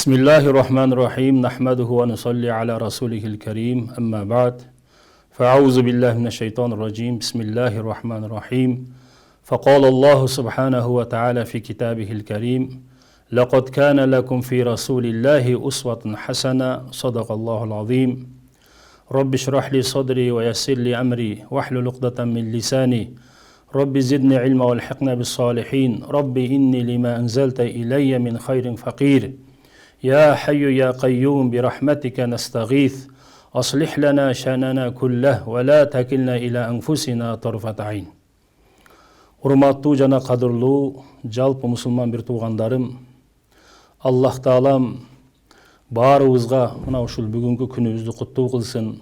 بسم الله الرحمن الرحيم نحمده ونصلي على رسوله الكريم أما بعد فأعوذ بالله من الشيطان الرجيم بسم الله الرحمن الرحيم فقال الله سبحانه وتعالى في كتابه الكريم لقد كان لكم في رسول الله أسوة حسنة صدق الله العظيم رب اشرح لي صدري ويسر لي أمري واحلل عقدة من لساني رب زدني علما والحقنا بالصالحين رب إني لما أنزلت إلي من خير فقير يا حي يا قيوم برحمتك نستغيث أصلح لنا شأننا كله ولا تكلنا إلى أنفسنا طرفة عين. Урматтуу жана кадырлуу жалпы мусулман бир туугандарым, Аллах Таалам баарыбызга мына ушул бүгүнкү күнүбүздү куттуу кылсын.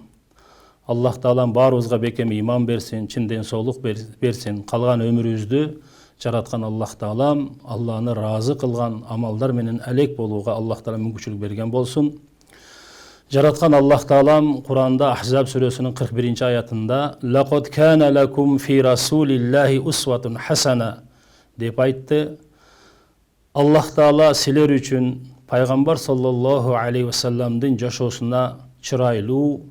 Аллах Таалам баарыбызга бекем иман берсин, чын ден соолук берсин. Калган өмүрүбүздү жараткан Аллах Таалам Алланы разы кылган амалдар менен алек болууга Аллах Таалам мүмкүнчүлүк берген болсун. Жараткан Аллах Таалам Куранда Ахзаб сүрөсүнүн 41 аятында «Лақад кана лакум фи расулиллахи усватун хасана» деп айтты. Аллах Таала силер үчүн пайгамбар саллаллаху алейхи ва салламдын жашоосуна чырайлуу,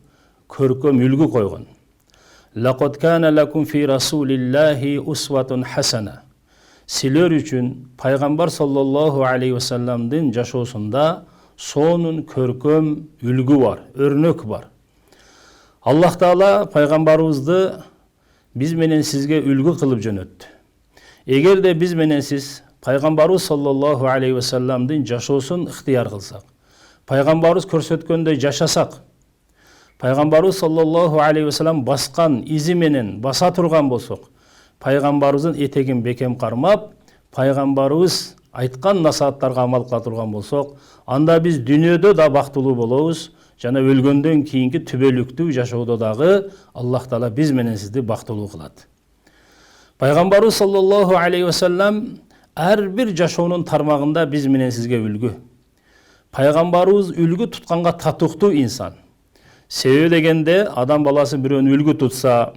көркөм үлгү койгон. «Лақад кана лакум фи расулиллахи усватун хасана» Силер үчүн пайгамбар саллаллаху алейхи ва салламдын жашоосунда сонун көркөм үлгү бар, өрнөк бар. Аллах Таала пайгамбарыбызды биз менен сизге үлгү кылып жөнөттү. Эгерде биз менен сиз пайгамбарыбыз саллаллаху алейхи ва салламдын жашоосун ыктыяр кылсак, пайгамбарыбыз көрсөткөндөй жашасак, пайгамбарыбыз саллаллаху алейхи ва саллам баскан изи менен баса турган болсок, пайгамбарыбыздын этегин бекем кармап, пайгамбарыбыз айткан насааттарга амал кыла турган болсок, анда биз дүйнөдө да бактылуу болобуз, жана өлгөндөн кийинки түбөлүктүү жашоодо дагы Аллах Таала биз менен сизди бактылуу кылат. Пайгамбарыбыз саллаллаху алейхи ва саллам ар бир жашоонун тармагында биз менен сизге үлгү. Пайгамбарыбыз үлгү тутканга татыктуу инсан. Себеби дегенде адам баласы бирөөнү үлгү тутса,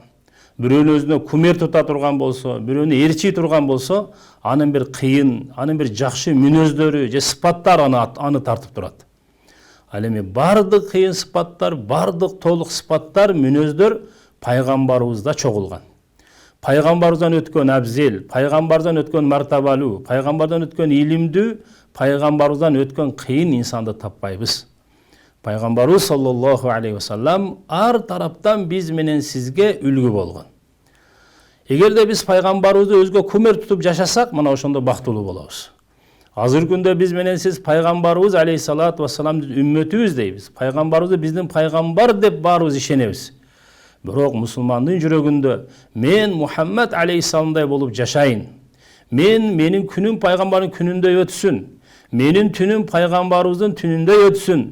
бирөөнү өзүнө кумир тута турган болсо, бирөөнү ээрчий турган болсо, анын бир кыйын, анын бир жакшы мүнөздөрү же сыпаттар аны тартып турат. Ал эми бардык кыйын сыпаттар, бардык толук сыпаттар, мүнөздөр пайгамбарыбызда чогулган. Пайгамбарыбыздан өткөн абзел, пайгамбардан өткөн мартабалуу, пайгамбардан өткөн илимдүү, пайгамбарыбыздан өткөн кыйын инсанды таппайбыз. Пайгамбарыбыз саллаллаху алейхи ва саллам ар тараптан биз менен сизге үлгү болгон. Эгерде биз пайгамбарыбызды өзгө кумир тутуп жашасак, мына ошондо бактылуу болобуз. Азыр күндө биз менен сиз пайгамбарыбыз алейхиссалату вассаламдын үммөтүбүз дейбиз. Пайгамбарыбызды биздин пайгамбар деп баарыбыз ишенебиз. Бирок мусулмандын жүрөгүндө мен Мухаммад алейхиссаламдай болуп жашайын. Менин күнүм пайгамбардын күнүндөй өтсүн. Менин түнүм пайгамбарыбыздын түнүндөй өтсүн.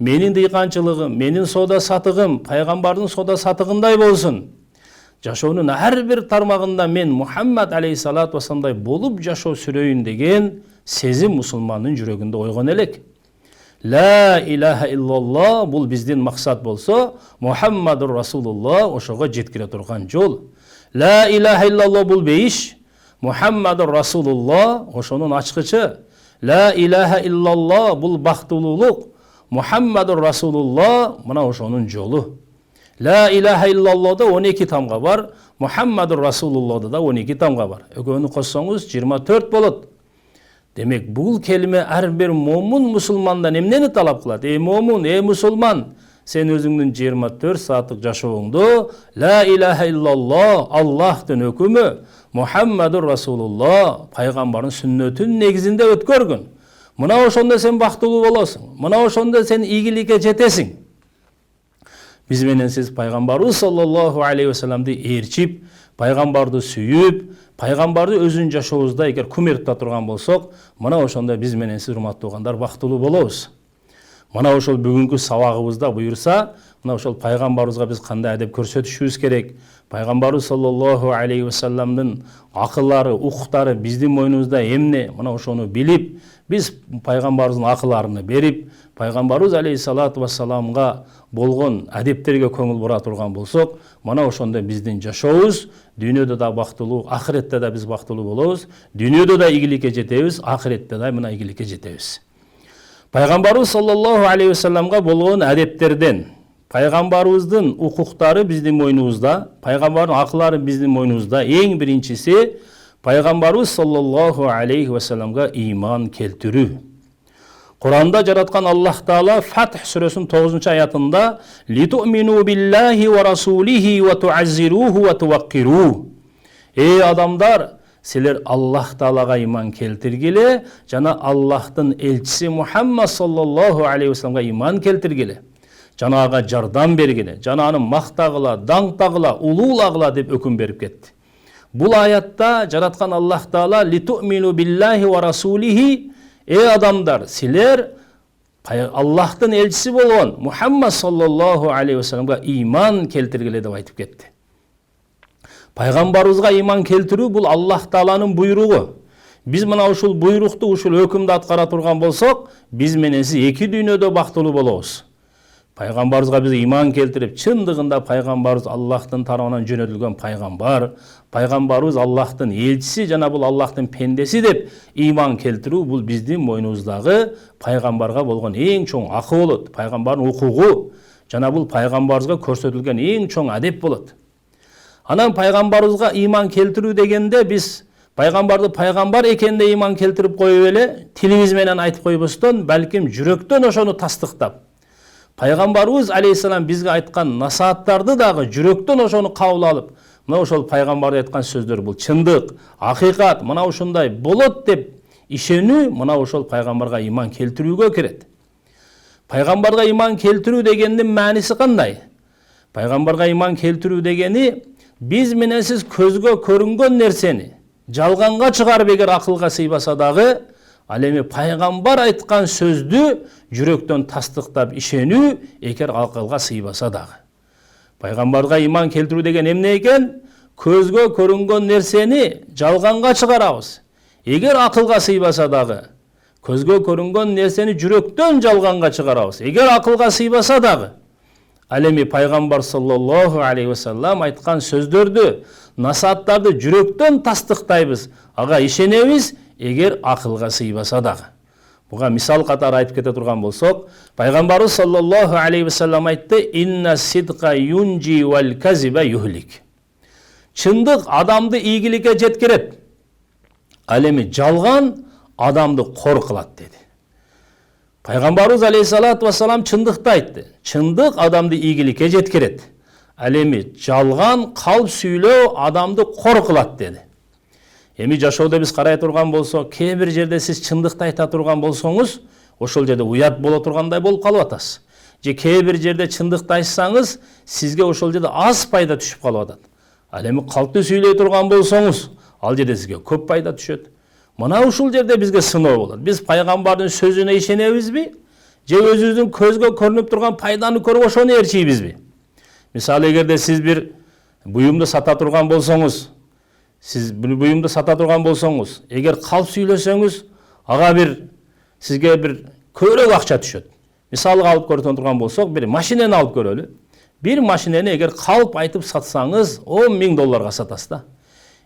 Менин дыйканчылыгым, менин соода сатыгым пайгамбардын соода сатыгындай болсун. Жашоонун ар бир тармагында мен Мухаммад алейхиссалату вассаламдай болуп жашоо сүрөйүн деген сезим мусулмандын жүрөгүндө ойгон элек. Ла илаха иллаллах бул биздин максат болсо, Мухаммадур Расулуллах ошого жеткире турган жол. Ла илаха иллаллах бул бейиш, Мухаммадур Расулуллах ошонун ачкычы. Ла илаха иллаллах бул бактылуулук, Мухаммадур Расулуллах мына ошонун жолу. Ла илаха иллаллахда 12 тамга бар, Мухаммадур Расулуллахда да 12 тамга бар. Экөөнү коссоңуз 24 болот. Демек, бул келиме ар бир момун мусулмандан эмнени талап кылат? Момун, мусулман, сен өзүңдүн 24 сааттык жашооңдо ла илаха иллаллах, Аллахтын өкүмү, Мухаммадур Расулуллах, пайгамбардын сүннөтүнүн негизинде өткөргүн. Мына ошондо сен бактылуу болосуң. Мына ошондо сен ийгиликке жетесиң. Биз менен сиз пайгамбарыбыз саллаллаху алейхи ва салламды ээрчип, пайгамбарды сүйүп, пайгамбарды өзүнүн жашообузда эгер кумир тута турган болсок, мына ошондо биз менен сиз урматтуу угандар бактылуу болобуз. Мына ошол бүгүнкү сабагыбызда буюрса, мына ошол пайгамбарыбызга биз кандай адеп көрсөтүшүбүз керек? Пайгамбарыбыз саллаллаху алейхи ва салламдын акыллары, укуктары биздин мойнубузда эмне? Мына ошону билип, биз пайгамбарыбыздын акылларын берип, пайгамбарыбыз алейхиссалату вассаламга болгон адептерге көңүл бура турган болсок, мына ошондо биздин жашообуз дүйнөдө да бактылуу, ахиретте да биз бактылуу болобуз. Дүйнөдө да ийгиликке жетебиз, ахиретте да мына ийгиликке жетебиз. Пайгамбарыбыз саллаллаху алейхи вассаламга болгон адептерден пайгамбарыбыздын укуктары биздин мойнубузда, пайгамбардын акыллары биздин мойнубузда. Эң биринчиси пайгамбарыбыз саллаллаху алейхи вассаламга иман келтирүү. Kur'an'da жараткан Аллах Таала Фатх сүрөсүнүн 9-аятында «Литу'мину биллахи ва расулихи ва ту'аззируху ва туwaqqiruhu». Эй адамдар, силер Аллах Таалага иман келтиргиле, жана Аллахтын элчиси Мухаммад саллаллаху алейхи вассаламга иман келтиргиле. Жана ага жардам бергиле, жана аны мактагыла, даңтагыла, улуулагыла деп өкүм берип кетти. Бул аятта жараткан Аллах Таала «Литу'мину биллахи ва расулихи». Эй адамдар, силер Аллахтын элчиси болгон Мухаммад саллаллаху алейхи вассаламга иман келтиргиле деп айтып кетти. Пайгамбарыбызга иман келтирүү бул Аллах Тааланын буйругу. Биз мына ушул буйрукту, ушул өкүмдү аткара турган болсок, биз менен сиз эки дүйнөдө бактылуу болобуз. Пайгамбарыбызга биз иман келтирип, чындыгында пайгамбарыбыз Аллахтын тарабынан жөнөтүлгөн пайгамбар, пайгамбарыбыз Аллахтын элчиси жана бул Аллахтын пендеси деп иман келтирүү бул биздин мойнубуздагы пайгамбарга болгон эң чоң акы болот, пайгамбардын укугу жана бул пайгамбарыбызга көрсөтүлгөн эң чоң адеп болот. Анан пайгамбарыбызга иман келтирүү дегенде биз пайгамбарды пайгамбар экенине иман келтирип коюп эле тилибиз менен айтып койбостон, балким жүрөктөн ошону тастыктап, пайгамбарыбыз алейхиссалам бизге айткан насааттарды дагы жүрөктөн ошону кабыл алып, мына ошол пайгамбарды айткан сөздөр бул чындык, акыйкат, мына ушундай болот деп ишенүү, мына ошол пайгамбарга иман келтирүүгө кирет. Пайгамбарга иман келтирүү дегендин мааниси кандай? Пайгамбарга иман келтирүү дегени биз менен сиз көзгө көрүнгөн нерсени жалганга чыгарып эгер акылга сыйбаса дагы, ал эми пайгамбар айткан сөздү жүрөктөн тастыктап ишенүү эгер акылга сыйбаса дагы. Пайгамбарга иман келтирүү деген эмне экен? Көзгө көрүнгөн нерсени жалганга чыгарабыз. Эгер акылга сыйбаса дагы, көзгө көрүнгөн нерсени жүрөктөн жалганга чыгарабыз. Эгер акылга сыйбаса дагы, ал эми пайгамбар саллаллаху алейхи вассалам айткан сөздөрдү, насааттарды жүрөктөн тастыктайбыз, ага ишенебиз, эгер акылга сыйбаса дагы. Буга мисал катары айтып кете турган болсок, пайгамбарыбыз саллаллаху алейхи вассалам айтты: «Инна сидка юнжи вал казиба юхлик». Чындык адамды ийгиликке жеткирет. Ал эми жалган адамды кор кылат деди. Пайгамбарыбыз алейхиссалату вассалам чындыкты айтты. Чындык адамды ийгиликке жеткирет. Ал эми жалган калп сүйлөө адамды кор кылат деди. Эми жашоодо биз карай турган болсок, кээ бир жерде сиз чындыкты айта турган болсоңуз, ошол жерде уят боло тургандай болуп калып атасыз. Же кээ бир жерде чындыкты айтсаңыз, сизге ошол жерде аз пайда түшүп калып атат. Ал эми калпты сүйлөй турган болсоңуз, ал жерде сизге көп пайда түшөт. Мына ушул жерде бизге сыноо болот. Биз пайгамбардын сөзүнө ишенебизби? Же өзүбүздүн көзгө көрүнүп турган пайданы көрүп ошону ээрчийбизби? Мисалы, эгерде сиз бир буюмду сата турган болсоңуз, эгер калп сүйлөсөңүз, ага сизге бир көбүрөөк акча түшөт. Мисалга алып көрүнө турган болсок, бир машинени алып көрөлү. Бир машинени эгер калп айтып сатсаңыз, $10,000 сатасыз да.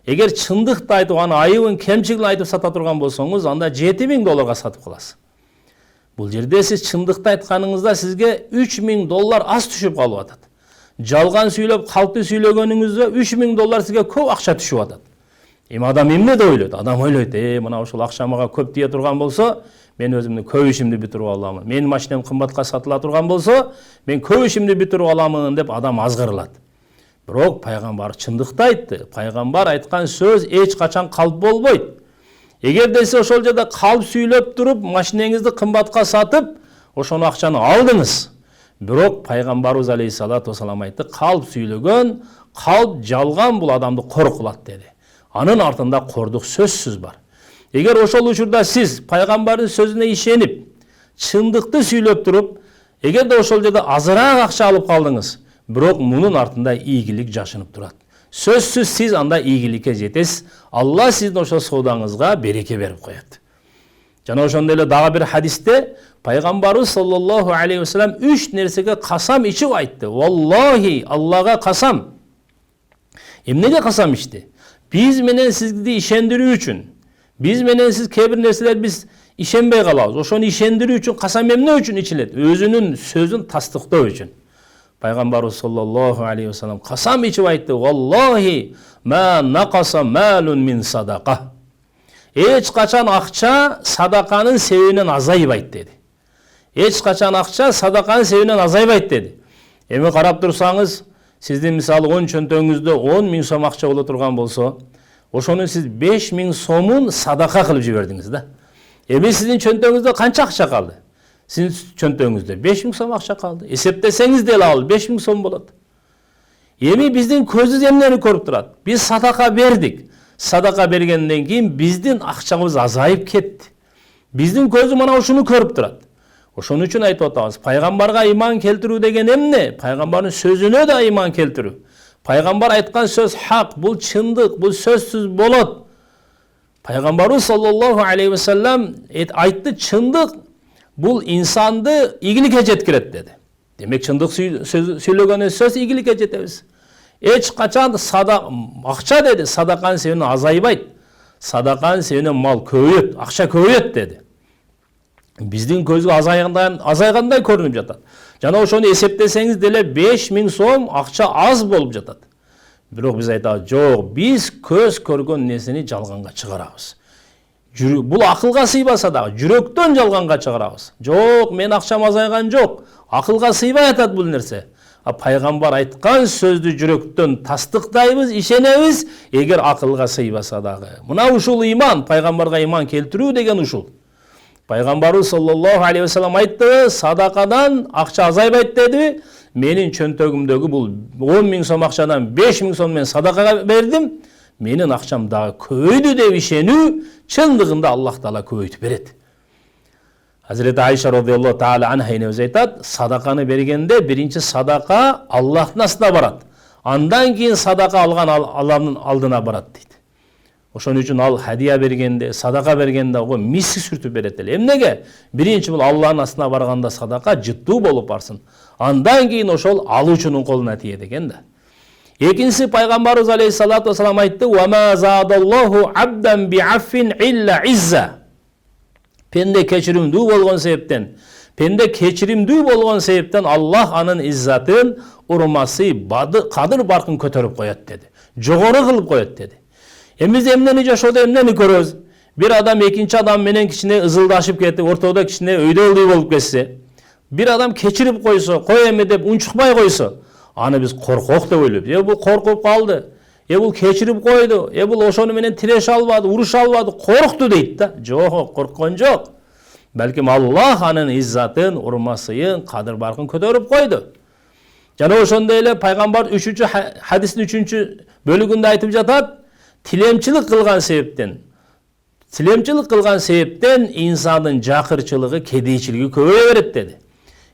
Эгер чындыкты айтып, аны айыбын, кемчилигин айтып сата турган болсоңуз, анда $7,000 сатып каласыз. Бул жерде сиз чындыкты айтканыңызда сизге $3,000 аз түшүп калып атат. Жалган сүйлөп, калпты сүйлөгөнүңүздө $3,000 сизге көп акча түшүп атат. Эми адам эмне деп ойлойт? Адам ойлойт: мына ушул акча мага көп тие турган болсо, мен өзүмдүн көп ишимди бүтүрүп аламын. Менин машинем кымбатка сатыла турган болсо, мен көп ишимди бүтүрүп аламын деп адам азгырылат. Бирок пайгамбар чындыкты айтты. Пайгамбар айткан сөз эч качан калп болбойт. Эгерде сиз ошол жерде калп сүйлөп туруп, машинеңизди кымбатка сатып, ошону акчаны алдыңыз. Бирок пайгамбарыбыз алейхиссалату вассалам айтты: калп сүйлөгөн, калп жалган бул адамды кор кылат деди. Анын артында кордук сөзсүз бар. Эгер ошол учурда сиз пайгамбардын сөзүнө ишенип, чындыкты сүйлөп туруп, эгерде ошол жерде азыраак акча алып калдыңыз, бирок мунун артында ийгилик жашынып турат. Сөзсүз сиз анда ийгиликке жетесиз. Алла сиздин ошол соодаңызга береке берип коет. Жана ошондой эле дагы бир хадисте пайгамбарыбыз саллаллаху алейхи вассалам 3 нерсеге касам ичип айтты. Валлахи, Аллага касам. Эмнеге касам ичти? Биз менен сизди ишендирүү үчүн. Биз менен сиз кээ бир нерселер биз ишенбей калабыз. Ошону ишендирүү үчүн касам эмне үчүн ичилет? Өзүнүн сөзүн тастыктоо үчүн. Пайгамбарыбыз саллаллаху алейхи вассалам касам ичип айтты: "Валлахи ма нақаса малун мин садака." Эч качан акча садаканын себебинен азайбайт деди. Эч качан акча садаканын себебинен азайбайт деди. Эми карап турсаңыз, сиздин мисалы 10 чөнтөгүңүздө 10 миң сом акча боло турган болсо, ошону сиз 5 миң сомун садака кылып жибердиңиз да. Эми сиздин чөнтөгүңүздө канча акча калды? Сиздин чөнтөгүңүздө 5 миң сом акча калды. Эсептесеңиз деле ал 5 миң сом болот. Эми биздин көзүбүз эмнени көрүп турат? Биз садака бердик. Садака бергенден кийин биздин акчабыз азайып кетти. Биздин көзү мына ушуну көрүп турат. Ошон үчүн айтып атабыз, пайгамбарга ыйман келтирүү деген эмне? Пайгамбардын сөзүнө да ыйман келтирүү. Пайгамбар айткан сөз хак, бул чындык, бул сөзсүз болот. Пайгамбарыбыз саллаллаху алейхи вассалам айтты, чындык бул инсанды ийгиликке жеткирет деди. Демек чындык сүйлөгөн сөз ийгиликке жетебиз. Эч качан акча деди, садаканын себебинен азайбайт. Садаканын себебинен мал көбөйөт, акча көбөйөт деди. Биздин көзгө азайгандай көрүнүп жатат. Жана ошону эсептесеңиз деле 5 миң сом акча аз болуп жатат. Бирок биз айтабыз, жок, биз көз көргөн нерсени жалганга чыгарабыз. Бул акылга сыйбаса дагы жүрөктөн жалганга чыгарабыз. Жок, мен акчам азайган жок. Акылга сыйбай атат бул нерсе. Пайгамбар айткан сөздү жүрөктөн тастыктайбыз, ишенебиз, эгер акылга сыйбаса дагы. Мына ушул ыйман, пайгамбарга ыйман келтирүү деген ушул. Пайгамбарыбыз саллаллаху алейхи вассалам айтты, садакадан акча азайбайт деди. Менин чөнтөгүмдөгү бул 10 миң сом акчадан 5 миң сом мен садакага бердим. Менин акчам дагы көбөйдү деп ишенүү чындыгында Аллах Таала көбөйтүп берет. Hazreti Ayşe radıyallahu ta'ala anha enemiz aytат, sadakаны бергенде биринчи садака Аллахтын астына барат. Андан кийин садака алган Аллахтын алдына барат дейт. Ошон үчүн ал хадия бергенде, садака бергенде ого миски сүртүп берет эле. Эмнеге? Биринчи бул Аллахтын астына барганда садака жыттуу болуп барсын. Андан кийин ошол алуучунун колуна тие деген да. Экинчиси пайгамбарыбыз алейхиссалату вассалам айтты: "Ва ма задаллаху абдан би'аффин илля изза." Пенде кечиримдүү болгон себептен Аллах анын иззатын, урмасы, кадыр баркын көтөрүп коет деди. Жогору кылып коет деди. Эми биз эмнени жашоодо эмнени көрөбүз? Бир адам экинчи адам менен кичине ызылдашып кетип, ортодо кичине өйдөлүү болуп кетсе, бир адам кечирип койсо, кой эми деп унчукпай койсо, аны биз коркок деп ойлойбуз. Бул коркуп калды. Бул кечирип койду. Бул ошону менен тиреше албады, уруша албады, коркту дейт да. Жок, корккон жок. Балким Аллах анын иззатын, урмасын, кадыр баркын көтөрүп койду. Жана ошондой эле пайгамбар 3-хадистин 3-бөлүгүндө айтып жатат, тилемчилик кылган себептен инсандын жакырчылыгы, кедейчилиги көбөйө берет деди.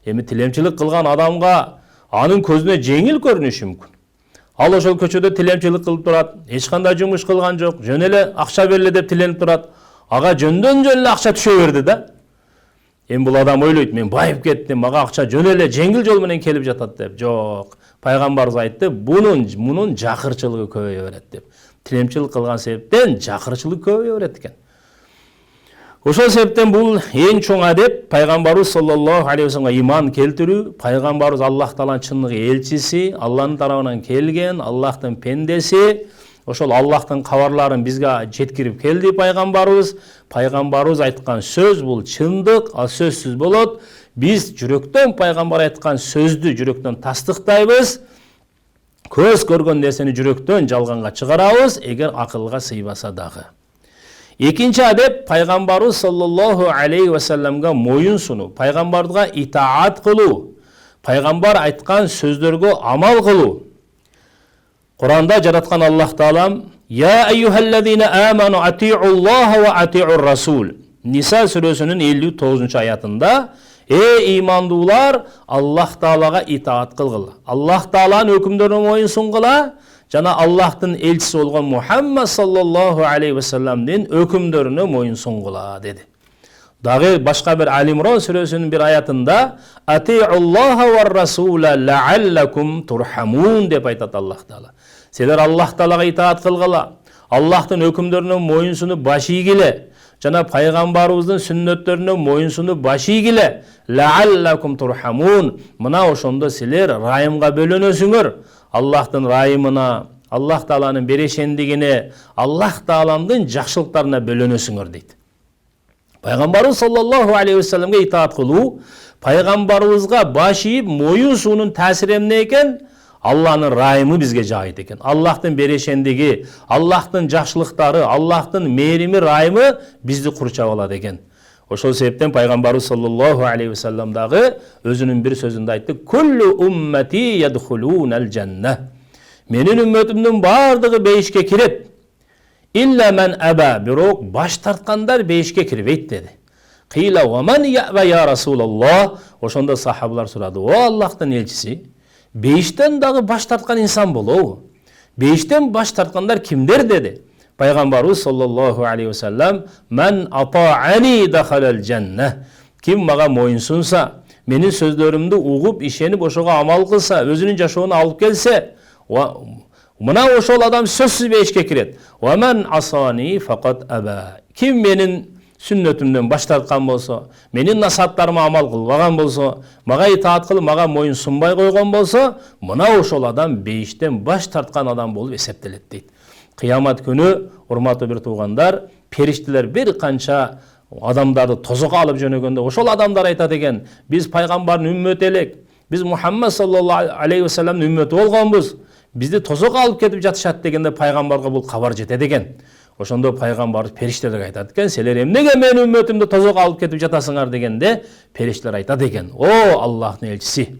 Эми тилемчилик кылган адамга анын көзүнө жеңил көрүнүшү мүмкүн. Ал ошол көчөдө тилемчилик кылып турат, эч кандай жумуш кылган жок, жөн эле акча берле деп тиленип турат. Ага жөндөн эле акча түшө берди да. Эми бул адам ойлойт, мен байып кеттим, мага акча жөн эле жеңил жол менен келип жатат деп. Жок. Пайгамбарыбыз айтты, мунун жакырчылыгы көбөйө берет деп. Тилемчилик кылган себептен жакырчылык көбөйө берет экен. Ошол себептен бул эң чоң адеп, пайгамбарыбыз саллаллаху алейхи вассаламга иман келтирүү, пайгамбарыбыз Аллах Тааланын чындык элчиси, Аллахтын тарабынан келген, Аллахтын пендеси, ошол Аллахтын кабарларын бизге жеткирип келди пайгамбарыбыз. Пайгамбарыбыз айткан сөз бул чындык, ал сөзсүз болот. Биз жүрөктөн пайгамбар айткан сөздү жүрөктөн тастыктайбыз. Көз көргөн нерсени жүрөктөн жалганга чыгарабыз, эгер акылга сыйбаса дагы. Экинчи адеп, пайгамбарыбыз саллаллаху алейхи вассаламга моюн сунуу, пайгамбарга итаат кылуу, пайгамбар айткан сөздөргө амал кылуу. Куранда жараткан Аллах Таалам: "Я айюхаллазина аману ати'уллаха ва ати'ур расул." Ниса сүрөсүнүн 59-аятында: "Эй имандуулар, Аллах Таалага итаат кылгыла. Аллах Тааланын өкүмдөрүнө моюн сунгула, жана Аллахтын элчиси болгон Мухаммад саллаллаху алейхи вассаламдын өкүмдөрүнө моюн сунгула" деди. Дагы башка бир Ал-Имран сүрөсүнүн бир аятында: "Ати'уллаха ва расула лааллакум турхамун" деп айтат Аллах Таала. Силер Аллах Таалага итаат кылгыла, Аллахтын өкүмдөрүнө моюн сунуп баш ийгиле, жана пайгамбарыбыздын сүннөттөрүнө моюнсунуп баш ийгиле. Лааллакум турхамун. Мына ошондо силер райымга бөлөнөсүңөр. Аллахтын райымына, Аллах Тааланын берешендигине, Аллах Тааланын жакшылыктарына бөлөнөсүңөр дейт. Пайгамбарыбыз саллаллаху алейхи ва салламга итаат кылуу, пайгамбарыбызга баш ийип моюн суунун таасири эмне экен? Аллахтын райымы бизге жайыт экен. Аллахтын берешендиги, Аллахтын жакшылыктары, Аллахтын мээрими, райымы бизди курчап алат экен. Ошол себептен пайгамбарыбыз саллаллаху алейхи ва саллам дагы өзүнүн бир сөзүндө айтты: "Куллу уммати ядхулунал жанна." Менин үммөтүмдүн бардыгы бейишке кирет. Илля мен аба, бирок баш тарткандар бейишке кирбейт деди. Кыйла ва ман яба я Расулаллах. Ошондо сахабалар сурады: "О Аллахтын элчиси, бейиштен дагы баш тарткан инсан болобу? Бейиштен баш тарткандар кимдер?" деди. Пайгамбарыбыз саллаллаху алейхи ва саллам: "Мен атаани дахалал жанна." Ким мага моюнсунса, менин сөздөрүмдү угуп, ишенип, ошого амал кылса, өзүнүн жашоону алып келсе, мына ошол адам сөзсүз бейишке кирет. Ва мен асани факат аба. Ким менин сүннөтүмдөн баш тарткан болсо, менин насааттарыма амал кылбаган болсо, мага итаат кылып, мага моюн сунбай койгон болсо, мына ошол адам бейиштен баш тарткан адам болуп эсептелет дейт. Кыямат күнү, урматтуу бир туугандар, периштелер бир канча адамдарды тозокко алып жөнөгөндө, ошол адамдар айтат экен: "Биз пайгамбардын үммөтү элек, биз Мухаммад саллаллаху алейхи ва салламдын үммөтү болгонбуз. Бизди тозокко алып кетип жатышат" дегенде пайгамбарга бул кабар жетет экен. Ошондо пайгамбар периштелерге айтат экен: "Силер эмнеге менин үммөтүмдү тозокко алып кетип жатасыңар?" дегенде периштелер айтат экен: "О Аллахтын элчиси,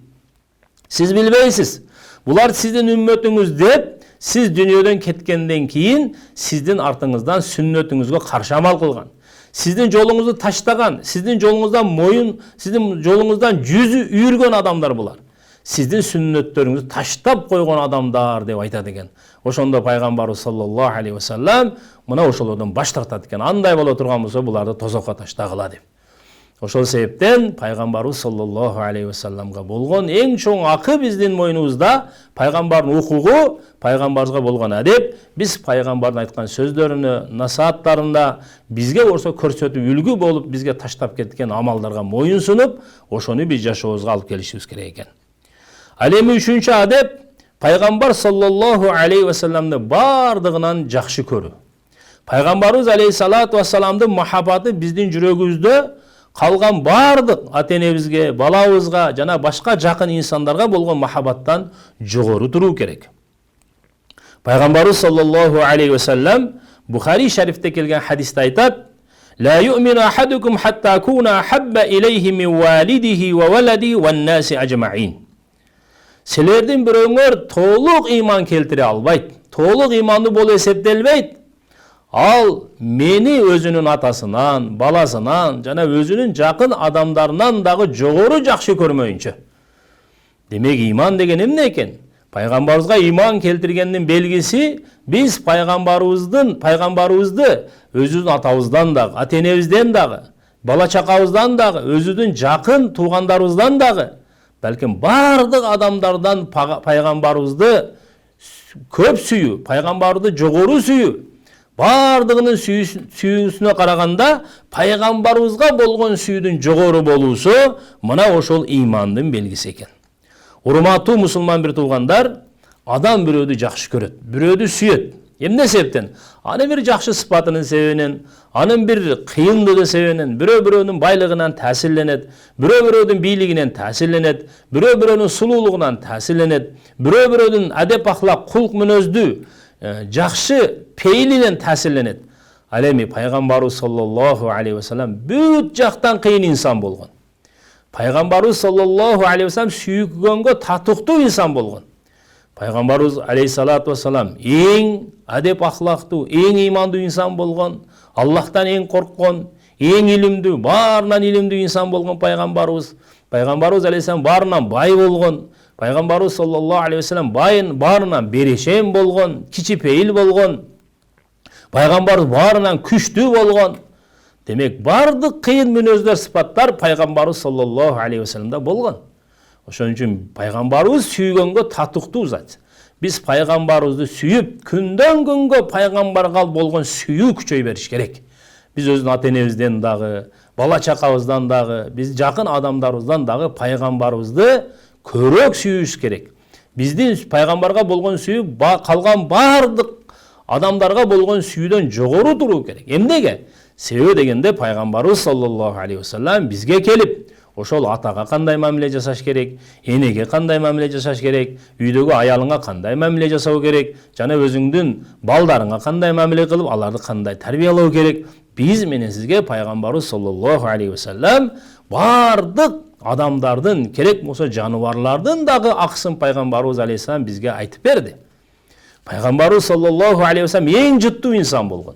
сиз билбейсиз. Булар сиздин үммөтүңүз деп, сиз дүйнөдөн кеткенден кийин сиздин артыңыздан сүннөтүңүзгө каршы амал кылган. Сиздин жолуңузду таштаган, сиздин жолуңуздан жүзү үйүргөн адамдар булар. Сиздин сүннөттөрүңүздү таштап койгон адамдар" деп айтат экен. Ошондо пайгамбарыбыз саллаллаху алейхи ва саллам мына ошолордон баш тартат экен. Андай боло турган болсо буларды тозокко таштагыла деп. Ошол себептен пайгамбарыбыз саллаллаху алейхи ва салламга болгон эң чоң акы биздин мойнубузда пайгамбардын укугу, пайгамбарыбызга болгон адеп. Биз пайгамбардын айткан сөздөрүнө, насааттарында бизге болсо көрсөтүп үлгү болуп, бизге таштап кеткен амалдарга моюн сунуп, ошону биз жашообузга алып келишибиз керек экен. Ал эми үчүнчү адеп, пайгамбар саллаллаху алейхи ва салламды бардыгынан жакшы көрүү. Пайгамбарыбыз алейхиссалату вассаламдын махаббаты биздин жүрөгүбүздө калган бардык ата-энебизге, балабызга жана башка жакын инсандарга болгон махаббаттан жогору туруу керек. Пайгамбарыбыз саллаллаху алейхи ва саллам Бухари шарифте келген хадисте айтат: "Ла ю'мину ахадукум хатта акуна ахабба илейхи мин валидихи ва валади ван наси ажмаин." Силердин бирөөңөр толук ыйман келтире албайт, толук ыймандуу болуп эсептелбейт. Ал мени өзүнүн атасынан, баласынан жана өзүнүн жакын адамдарынан дагы жогору жакшы көрмөйүнчө. Демек ыйман деген эмне экен? Пайгамбарыбызга ыйман келтиргендин белгиси биз пайгамбарыбызды өзүбүздүн атабыздан дагы, ата-энебизден дагы, бала чакабыздан дагы, өзүбүздүн жакын туугандарыбыздан дагы, балким бардык адамдардан пайгамбарыбызды көп сүйүү, пайгамбарды жогору сүйүү, бардыгынын сүйүүсүнө караганда пайгамбарыбызга болгон сүйүүдүн жогору болуусу мына ошол ыймандын белгиси экен. Урматтуу мусулман бир туугандар, адам бирөөдү жакшы көрөт, бирөөдү сүйөт. Эмне себептен? Анын бир жакшы сыпатынын себебинен, анын бир кыйындыгы себебинен, бирөө-бирөөнүн байлыгынан таасирленет, бирөө-бирөөнүн бийлигинен таасирленет, бирөө-бирөөнүн сулуулугунан таасирленет, бирөө-бирөөнүн адеп ахлак, кулк мүнөздүү жакшы пейилинен таасирленет. Ал эми пайгамбарыбыз саллаллаху алейхи ва саллам бүт жактан кыйын инсан болгон. Пайгамбарыбыз саллаллаху алейхи ва саллам сүйгөнгө татыктуу инсан болгон. Пайгамбарыбыз алейхиссалату вассалам эң адеп ахлактуу, эң ыймандуу инсан болгон, Аллахтан эң корккон, эң илимдүү, баарынан илимдүү инсан болгон пайгамбарыбыз. Пайгамбарыбыз алейхиссалам баарынан бай болгон. Пайгамбарыбыз саллаллаху алейхи ва саллам баарынан берешем болгон, кичипейил болгон. Пайгамбарыбыз баарынан күчтүү болгон. Демек бардык кыйын мүнөздөр, сыпаттар пайгамбарыбыз саллаллаху алейхи ва салламда болгон. Ошон үчүн пайгамбарыбыз сүйгөнгө татыктуу зат. Биз пайгамбарыбызды сүйүп, күндөн күнгө пайгамбарга болгон сүйүү күчөй бериш керек. Биз өзүнүн ата энебизден дагы, бала чакабыздан дагы, биз жакын адамдарыбыздан дагы пайгамбарыбызды көбүрөөк сүйүүбүз керек. Биздин пайгамбарга болгон сүйүү калган бардык адамдарга болгон сүйүүдөн жогору туруу керек. Эмнеге? Себеби дегенде пайгамбарыбыз саллаллаху алейхи вассалам бизге келип, ошол атага кандай мамиле жасаш керек, энеге кандай мамиле жасаш керек, үйдөгү аялыңа кандай мамиле жасоо керек, жана өзүңдүн балдарыңа кандай мамиле кылып, аларды кандай тарбиялоо керек. Биз менен сизге пайгамбарыбыз саллаллаху алейхи вассалам бардык адамдардын, керек болсо жаныбарлардын дагы аксын пайгамбарыбыз алейхиссалам бизге айтып берди. Пайгамбарыбыз саллаллаху алейхи вассалам эң жыттуу инсан болгон.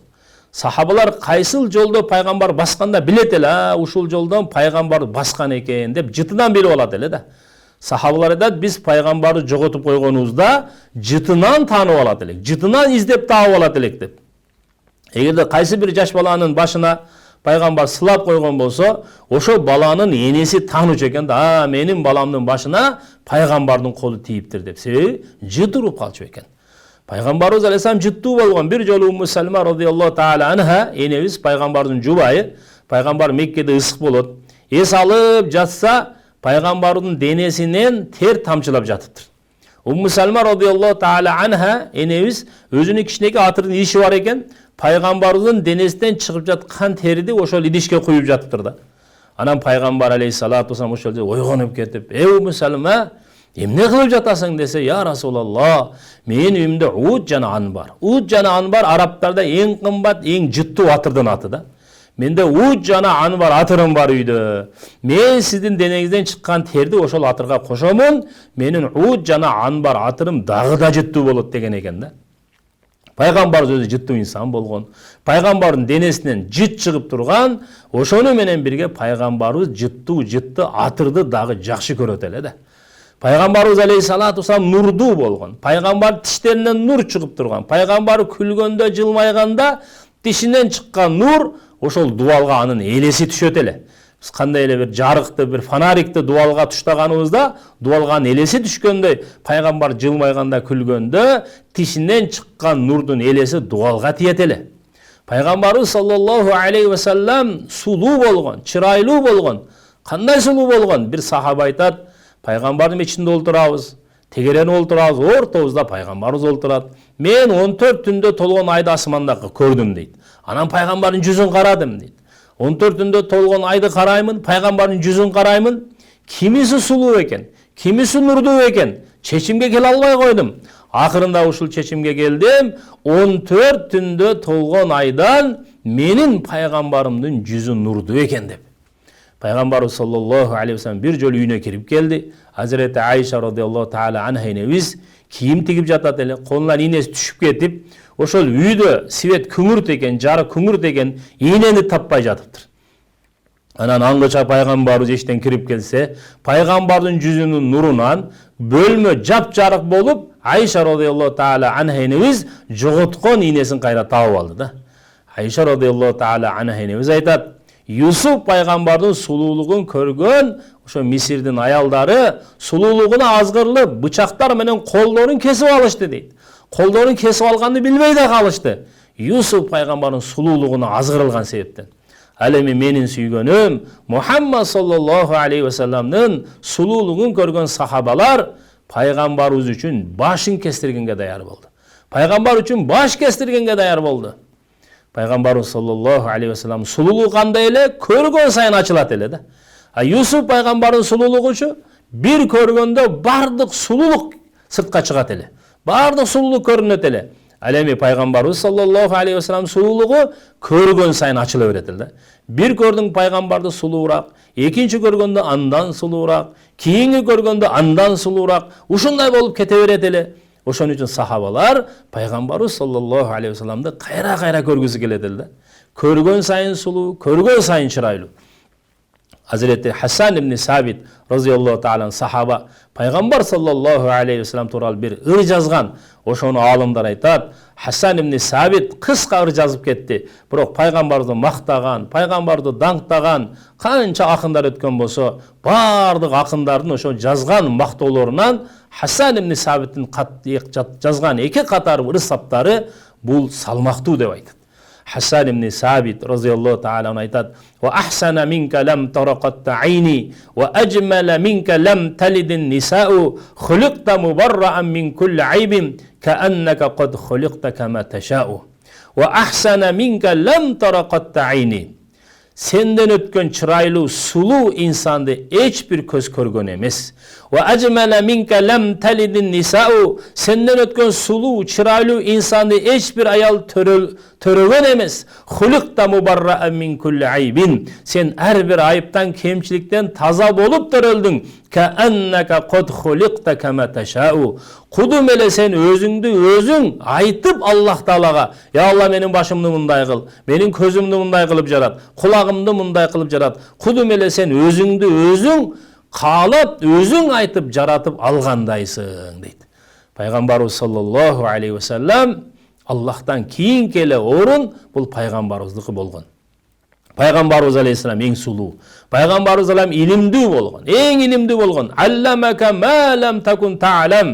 Сахабалар кайсыл жолдо пайгамбар басканда билет эле, ушул жолдон пайгамбар баскан экен деп жытынан билип алат эле да. Сахабалар айтат, биз пайгамбарды жоготуп койгонубузда жытынан таанып алат элек, жытынан издеп таап алат элек деп. Эгерде кайсы бир жаш баланын башына пайгамбар сылап койгон болсо, ошо баланын энеси таанычу экен да, менин баламдын башына пайгамбардын колу тийиптир деп. Себеби жыт уруп калчу экен. Пайгамбарыбыз алейхиссалам жыттуу болгон. Бир жолу Умму Салма радыйаллаху таала анха, энебиз пайгамбардын жубайы, пайгамбар Меккеде ысык болот. Эс алып жатса, пайгамбардын денесинен тер тамчылап жатыптыр. Умму Салма радыйаллаху таала анха, энебиз өзүнүн кичинекей атырдын иши бар экен, пайгамбардын денесинен чыгып жаткан терди ошол идишке куюп жатыптыр да. Анан пайгамбар алейхиссалату вассалам ошол жерде ойгонуп кетип, Умму Салма, эмне кылып жатасың десе, я Расулаллах, менин үйүмдө уут жана ан бар. Уут жана ан бар арабтарда эң кымбат, эң жыттуу атырдын аты да. Менде уут жана ан бар атырым бар үйдө. Мен сиздин денеңизден чыккан терди ошол атырга кошомун, менин уут жана ан бар атырым дагы да жыттуу болот деген экен да. Пайгамбар өзү жыттуу инсан болгон. Пайгамбардын денесинен жыт чыгып турган, ошону менен бирге пайгамбарыбыз жытты атырды дагы жакшы көрөт эле да. Пайгамбарыбыз алейхиссалату вассалам нурдуу болгон. Пайгамбар тиштеринен нур чыгып турган. Пайгамбар күлгөндө, жылмайганда тишинен чыккан нур ошол дуалга анын элеси түшөт эле. Биз кандай эле бир жарыкты, бир фонарикти дуалга туштаганыбызда, дуалганын элеси түшкөндөй, пайгамбар жылмайганда, күлгөндө тишинен чыккан нурдун элеси дуалга тиет эле. Пайгамбарыбыз саллаллаху алейхи вассалам сулуу болгон, чырайлуу болгон. Кандай сулуу болгон? Бир сахаба айтат, пайгамбардын мечитинде олтурабыз, тегерени олтурабыз, ортобузда пайгамбарыбыз олтурат. Мен 14 түндө толгон айды асмандагы көрдүм дейт. Анан пайгамбардын жүзүн карадым дейт. 14 түндө толгон айды караймын, пайгамбардын жүзүн караймын. Кимиси сулуу экен, кимиси нурдуу экен. Чечимге келе албай койдум. Акырында ушул чечимге келдим. 14 түндө толгон айдан менин пайгамбарымдын жүзү нурдуу экен деп. Пайгамбарыбыз саллаллаху алейхи вассалам бир жолу үйүнө кирип келди. Hazreti Ayşe radıyallahu taala anha enemiz kiyim tigip жатат эле, колунан ийнеси түшүп кетип, ошол үйдө свет күңүрт экен, жары күңүрт экен, ийнени таппай жатыптыр. Анан аңгыча пайгамбарыбыз эчтен кирип келсе, пайгамбардын жүзүнүн нурунан бөлмө жап-жарык болуп, Айша радıyallahu taala anha enemiz жоготкон ийнесин кайра таап алды да. Айша радıyallahu taala anha enemiz айтат, Юсуп пайгамбардын сулуулугун көргөн ошо Мисирдин аялдары сулуулугуна азгырылып, бычактар менен колдорун кесип алышты дейт. Колдорун кесип алганды билбей да калышты. Юсуп пайгамбардын сулуулугуна азгырылган себептен. Ал эми менин сүйгөнүм Мухаммад саллаллаху алейхи вассаламдын сулуулугун көргөн сахабалар пайгамбарыбыз үчүн башын кестиргенге даяр болду. Пайгамбар үчүн баш кестиргенге даяр болду. Пайгамбарыбыз саллаллаху алейхи вассалам сулуулугу кандай эле көргөн сайын ачылат эле да. Юсуп пайгамбардын сулуулугучу бир көргөндө бардык сулуулук сыртка чыгат эле. Бардык сулуулук көрүнөт эле. Ал эми пайгамбарыбыз саллаллаху алейхи вассалам сулуулугу көргөн сайын ачыла берет эле да. Бир көрдүң пайгамбарды сулуураак, экинчи көргөндө андан сулуураак, кийинки көргөндө андан сулуураак, ушундай болуп кете берет эле. Ошон үчүн сахабалар пайгамбарыбыз саллаллаху алейхи вассаламды кайра-кайра көргүсү келет эле да. Көргөн сайын сулуу, көргөн сайын чырайлуу. Hazreti Hasan ibn Sabit radıyallahu ta'ala sahaba Пайгамбар sallallahu aleyhi ve sellem тууралуу bir ыр жазган. Ошону алымдар айтат. Hasan ibn Sabit кыска ыр жазып кетти. Бирок пайгамбарды мактаган, пайгамбарды даңктаган канча акындар өткөн болсо, бардык акындардын ошо жазган мактоолорунан Hasan ibn Sabit'in жазган эки катар ыр саптары бул салмактуу деп айтат. Хасан ибн Сабит разияллаху таала айтады: "Ва ахсана минка лам тарaqat айни, ва ажмала минка лам талидин нисау, хулиқта мубарран мин кулли айбин, кааннака қад хулиқта кама ташау. Ва ахсана минка лам тарaqat айни." Senden ötken çıraylı, sulu insandı hiçbir köz körgön emes. Ve acmele minke lem telidin nisa'u. Senden ötken sulu, çıraylı insandı hiçbir ayal törögön emes. Hulikta mubarra'en min kulli aybin. Sen her bir ayıptan, kemçilikten taza bolup töröldün. Keenneke kod hulikta kema teşâ'u. Kudum ele sen özün aytıp Allah Teala'ga, ya Allah benim başımды mınday kıl, benim közümді mınday kılıp jarat, kulağımды mınday kılıp jarat. Kudum ele sen özün kalap, özün aytıp jaratıp algandaysın deydi. Peygamberimiz sallallahu aleyhi ve sellem Allah'tan keyin kele orun bul peygamberimizdiği bolgan. Peygamberimiz aleyhisselam en sulu. Peygamberimiz aleyhisselam ilimdi bolgan, en ilimdi bolgan. Allamaka ma lam takun ta'lam.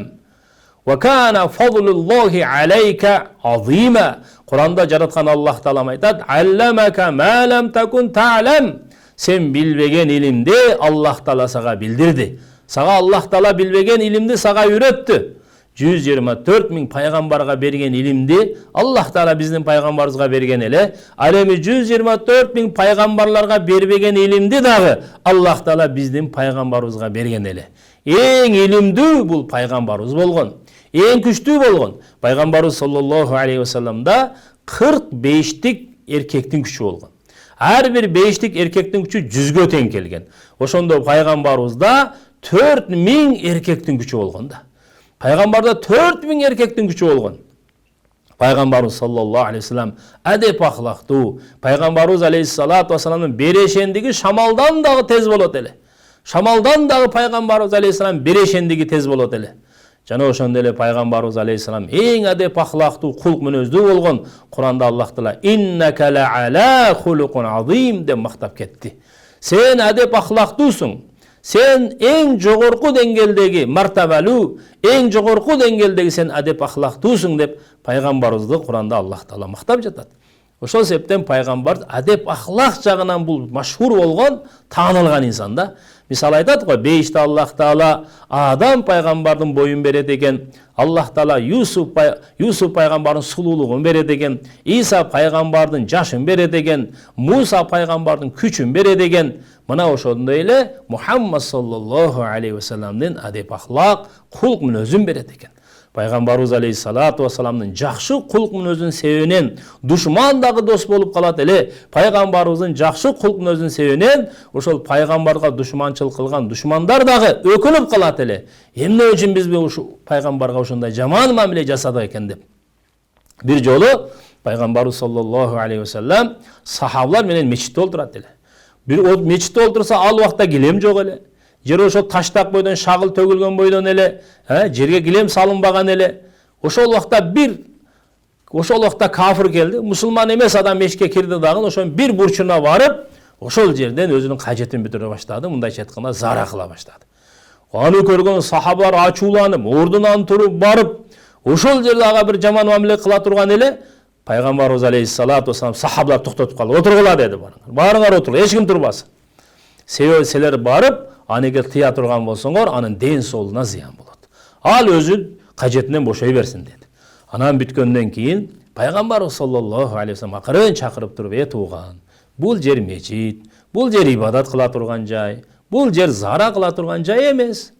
Ve kana fadlullahi aleyke azima. Kur'an'da jaratkan Allah Teala aytadi: "Allamaka ma lam takun ta'lam." Sen bilbegen ilimdi Allah Teala saga bildirdi. Saga Allah Teala bilbegen ilimdi saga öğretti. 124 bin peygamberga bergen ilimdi Allah Teala bizning peygamberimizga bergen ele. Alemi 124 bin peygamberlarga berbegen ilimdi dağı Allah Teala bizning peygamberimizga bergen ele. En ilimdi bul peygamberimiz bolgan. En küçtүү болгон. Пайгамбарыбыз саллаллаху алейхи ва салламда 45'lik erkektin küçü болгон. Her bir 5'lik erkektin küçü 100'gө тең келген. Ошондо пайгамбарыбызда 4000 erkektin küçü болгонда. Пайгамбарда 4000 erkektin küçü болгон. Пайгамбарыбыз саллаллаху алейхи ва саллам адеп ахлактуу. Пайгамбарыбыз алейхиссалату ва салламдын берешендиги шамалдан дагы тез болот эле. Шамалдан дагы пайгамбарыбыз алейхиссалам берешендиги тез болот эле. Жана ошондой эле пайгамбарыбыз алейхиссалам эң адеп ахлактуу, кулк мүнөздүү болгон. Куранда Аллах Таала иннака ла ала хулукун азим деп мактап кетти. Сен адеп ахлактуусуң. Сен эң жогорку деңгээлдеги мартабалуу, эң жогорку деңгээлдеги сен адеп ахлактуусуң деп пайгамбарыбызды Куранда Аллах Таала мактап жатат. Ошол себептен пайгамбар адеп ахлак жагынан бул машхур болгон, таанылган инсан да. Misal aytат го, бейиште Аллах Таала Адам пайгамбардын боюн берет экен, Аллах Таала Юсуп пайгамбардын сулуулугун берет экен, Иса пайгамбардын жашын берет экен, Муса пайгамбардын күчүн берет экен. Мына ошондой эле Мухаммад саллаллаху алейхи ва салламдын адеп ахлак, кулк мүнөзүн берет экен. Пайгамбарыбыз алейхиссалату ва саламдын жакшы кулк мүнөзүн себебинен душман дагы дос болуп калат эле. Пайгамбарыбыздын жакшы кулк мүнөзүн себебинен ошол пайгамбарга душманчылык кылган душмандар дагы өкүнүп калат эле. Эмне үчүн биз ушу пайгамбарга ошондой жаман мамиле жасадык экен деп. Бир жолу пайгамбарыбыз саллаллаху алейхи ва саллам сахабалар менен мечитте олтурат эле. Бир мечитте олтурса ал убакта килем жок эле. Жер ошо таштак бойдон шагыл төгүлгөн бойдон эле, жерге килем салынбаган эле. Ошол убакта кафир келди, мусулман эмес адам мешке кирди дагы, ошонун бир бурчуна барып, ошол жерден өзүнүн кажетин бүтүрө баштады, мындайча айтканда зара кыла баштады. Аны көргөн сахабалар ачууланып, ордунан туруп барып, ошол жерде ага бир жаман мамиле кыла турган эле, пайгамбарыбыз алейхиссалату ва салам сахабалар токтотуп калды. Отургула деди, барыңар отур, эч ким турбасын. Себеби силер барып, анеге тыя турган болсоңор, анын ден соолуна зыян болот. Ал өзү кажетинен бошой берсин деди. Анан бүткөндөн кийин пайгамбарыбыз саллаллаху алейхи ва салlam акырын чакырып туруп, тууган, бул жер мечит, бул жер ибадат кыла турган жай, бул жер зара кыла турган жай эмес.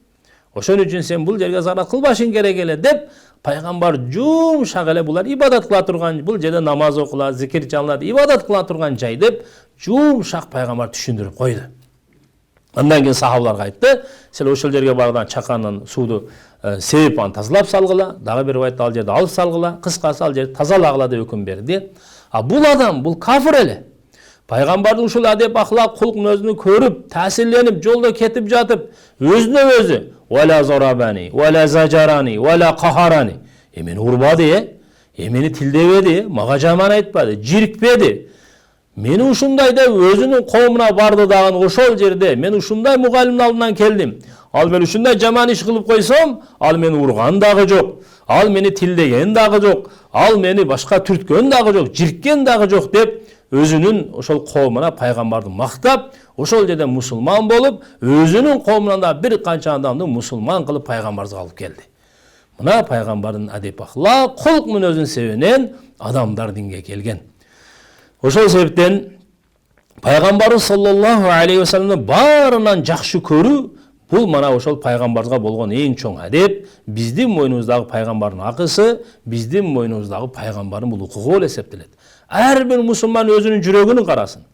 Ошон үчүн сен бул жерге зара кылбашың керек эле деп пайгамбар жумшак эле булар ибадат кыла турган, бул жерде намаз окулат, зикир чалынат, ибадат кыла турган жай деп жумшак пайгамбар түшүндүрүп койду. Андан кийин сахабаларга айтты, силер ошол жерге барган чаканын сууду сеуп аны тазалап салгыла, дагы бир айтты ал жерде алып салгыла, кыскасы ал жерди тазалагыла деп өкүм берди. Бул адам, бул кафир эле. Пайгамбардын ушул адеп ахлак кулк мүнөзүн көрүп, таасирленип, жолдо кетип жатып, өзүнө өзү вала зарабани, вала зажарани, вала кахарани. Мени урбады, мени тилдебеди, мага жаман айтпады, жирикпеди. Мени ушундай деп өзүнүн коомуна барды дагы ошол жерде мен ушундай мугалимдин алдынан келдим. Ал мен ушундай жаман иш кылып койсом, ал мени урган дагы жок. Ал мени тилдеген дагы жок. Ал мени башка түрткөн дагы жок, жирккен дагы жок деп өзүнүн ошол коомуна пайгамбарды мактап, ошол жерде мусулман болуп, өзүнүн коомунан да бир канча адамды мусулман кылып пайгамбарыбызга алып келди. Мына пайгамбардын адеп ахлак, кулк мүнөзүнүн себебинен адамдар динге келген. Ошол себептен пайгамбарыбыз саллаллаху алейхи ва салламды баарынан жакшы көрүү бул мана ошол пайгамбарга болгон эң чоң адеп, биздин мойнубуздагы пайгамбардын акысы, биздин мойнубуздагы пайгамбардын бул укугу болуп эсептелет. Ар бир мусулман өзүнүн жүрөгүн карасын.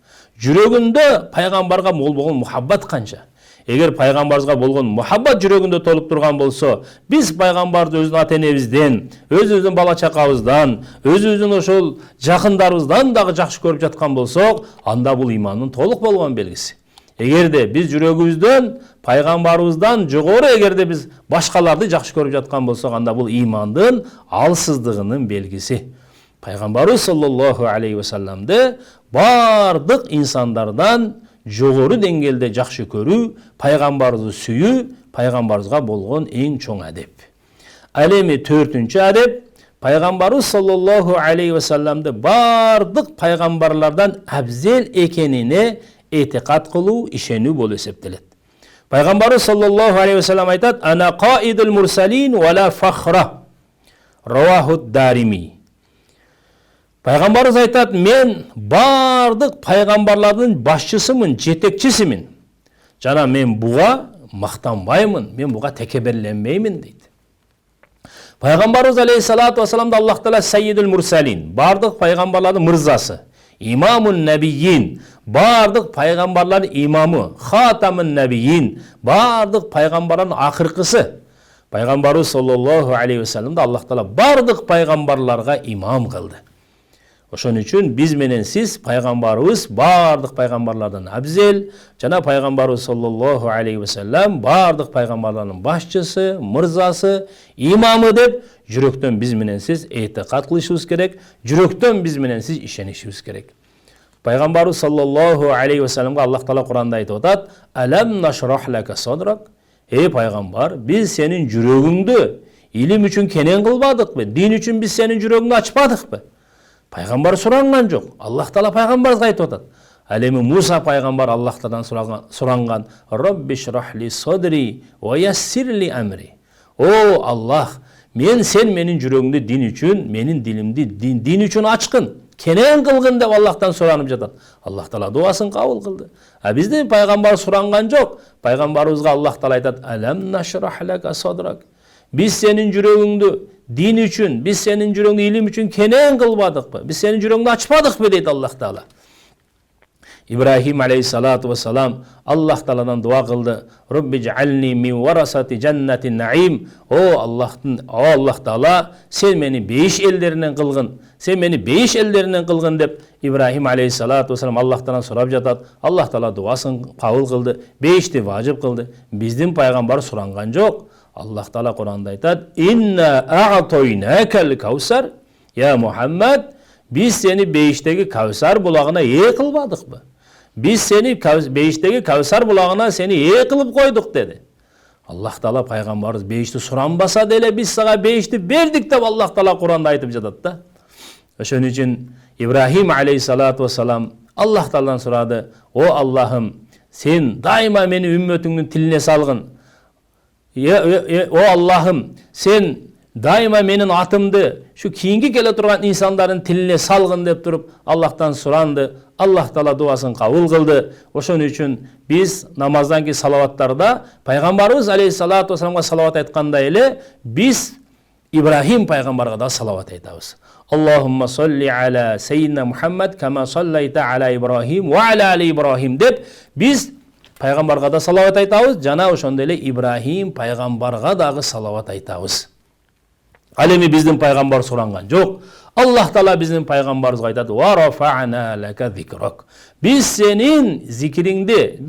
Жүрөгүндө пайгамбарга болгон мухаббат канча? Эгер пайгамбарыбызга болгон мухаббат жүрөгүндө толуп турган болсо, биз пайгамбарды өзүнүн ата-энебизден, өзүбүздүн бала чакабыздан, өзүбүздүн ошол жакындарыбыздан дагы жакшы көрүп жаткан болсок, анда бул имандын толук болгон белгиси. Эгерде биз жүрөгүбүздөн пайгамбарыбыздан жогору эгерде биз башкаларды жакшы көрүп жаткан болсок, анда бул имандын алсыздыгынын белгиси. Пайгамбарыбыз саллаллаху алейхи ва салламды бардык инсандардан жогору деңгээлде жакшы көрүү, пайгамбарыбызды сүйүү, пайгамбарыбызга болгон эң чоң адеп. Ал эми 4-чү адеп, пайгамбарыбыз саллаллаху алейхи ва салламды бардык пайгамбарлардан абзел экенине этикад кылуу, ишенүү болуп эсептелет. Пайгамбарыбыз саллаллаху алейхи ва саллам айтат: "Ана qaidul mursalin wa la fakhra." Раваху Дарими. Пайгамбарыбыз айтат: "Мен бардык пайгамбарлардын башчысымын, жетекчисимин. Жана мен буга мактанбаймын, мен буга текеберленбеймин" дейт. Пайгамбарыбыз алейхиссалату вассаламды Аллах Таала Саййидул Мурсалин, бардык пайгамбарлардын мырзасы, имамун набийин, бардык пайгамбарлардын имамы, хатамун набийин, бардык пайгамбарлардын акыркысы. Пайгамбарыбыз саллаллаху алейхи ва салламды Аллах Таала бардык пайгамбарларга имам кылды. Ошон үчүн биз менен сиз пайгамбарыбыз бардык пайгамбарлардан абзел, жана пайгамбарыбыз саллаллаху алейхи ва саллам бардык пайгамбарлардын башчысы, мырзасы, имамы деп жүрөктөн биз менен сиз этикад кылышыбыз керек, жүрөктөн биз менен сиз ишенишибиз керек. Пайгамбарыбыз саллаллаху алейхи ва салламга Аллах Таала Куранда айтып атат: "Алам нашрах лака садрак?" Эй пайгамбар, биз сенин жүрөгүңдү илим үчүн кенен кылбадыкпы? Дин үчүн биз сенин жүрөгүңдү ачпадыкпы? Пайгамбар суранган жок. Аллах Таала пайгамбарга айтып атат. Ал эми Муса пайгамбар Аллах Таадан суранган: "Робби шрахли садри ва яссирли амри." О Аллах, сен менин жүрөгүмдү дин үчүн, менин дилимди дин үчүн ачкын, кенен кылгын деп Аллахтан суранып жатат. Аллах Таала дуасын кабыл кылды. А биздин пайгамбар суранган жок. Пайгамбарыбызга Аллах Таала айтат: "Алам нашрах лака садрак." Биз сенин жүрөгүңдү дин үчүн, биз сенин жүрөгүңдү илим үчүн кенен кылбадыкпы? Биз сенин жүрөгүңдү ачпадыкпы дейт Аллах Таала. Ибрахим алейхиссалату вассалам Аллах Тааладан дуа кылды: "Робби жаални мин варасати джаннатин наим." О Аллах Таала, сен мени бейиш элдеринен кылгын. Сен мени бейиш элдеринен кылгын деп Ибрахим алейхиссалату вассалам Аллах Тааладан сурап жатат. Аллах Таала дуасын кабыл кылды, бейишти важип кылды. Биздин пайгамбар суранган жок. Аллах Таала Куранда айтат: "Инна а'тойнакал каусар." Я Мухаммад, биз сени бейиштеги Каусар булагына ээ кылбадыкпы? Биз сени бейиштеги Каусар булагына сени ээ кылып койдук деди. Аллах Таала пайгамбарыбыз бейишти суранбаса деле биз сага бейишти бердик деп Аллах Таала Куранда айтып жатат да. Ошон үчүн Ибрахим алейхиссалату вассалам Аллах Тааладан сурады: "О Аллахым, сен дайыма мени үммөтүңдүн тилине салгын. О Аллахым, сен дайыма менин атымды şu кийинки келе турган инсандардын тилине салгын" деп туруп Аллахтан суранды. Аллах Таала дуасын кабыл кылды. Ошон үчүн биз намаздан кийин салаваттарда пайгамбарыбыз алейхиссалату вассаламга салават айткандай эле биз Ибрахим пайгамбарга да салават айтабыз. Аллахумма салли аля саййидина Мухаммад кама саллайта аля Ибрахим ва аля али Ибрахим деп биз пайгамбарга да салават айтабыз, жана ошондой эле Ибрахим пайгамбарга дагы салават айтабыз. Ал эми биздин пайгамбар суранган жок. Аллах Таала биздин пайгамбарыбызга айтат: "Ва рафа'на лака зикрак." Биз сенин зикириңди,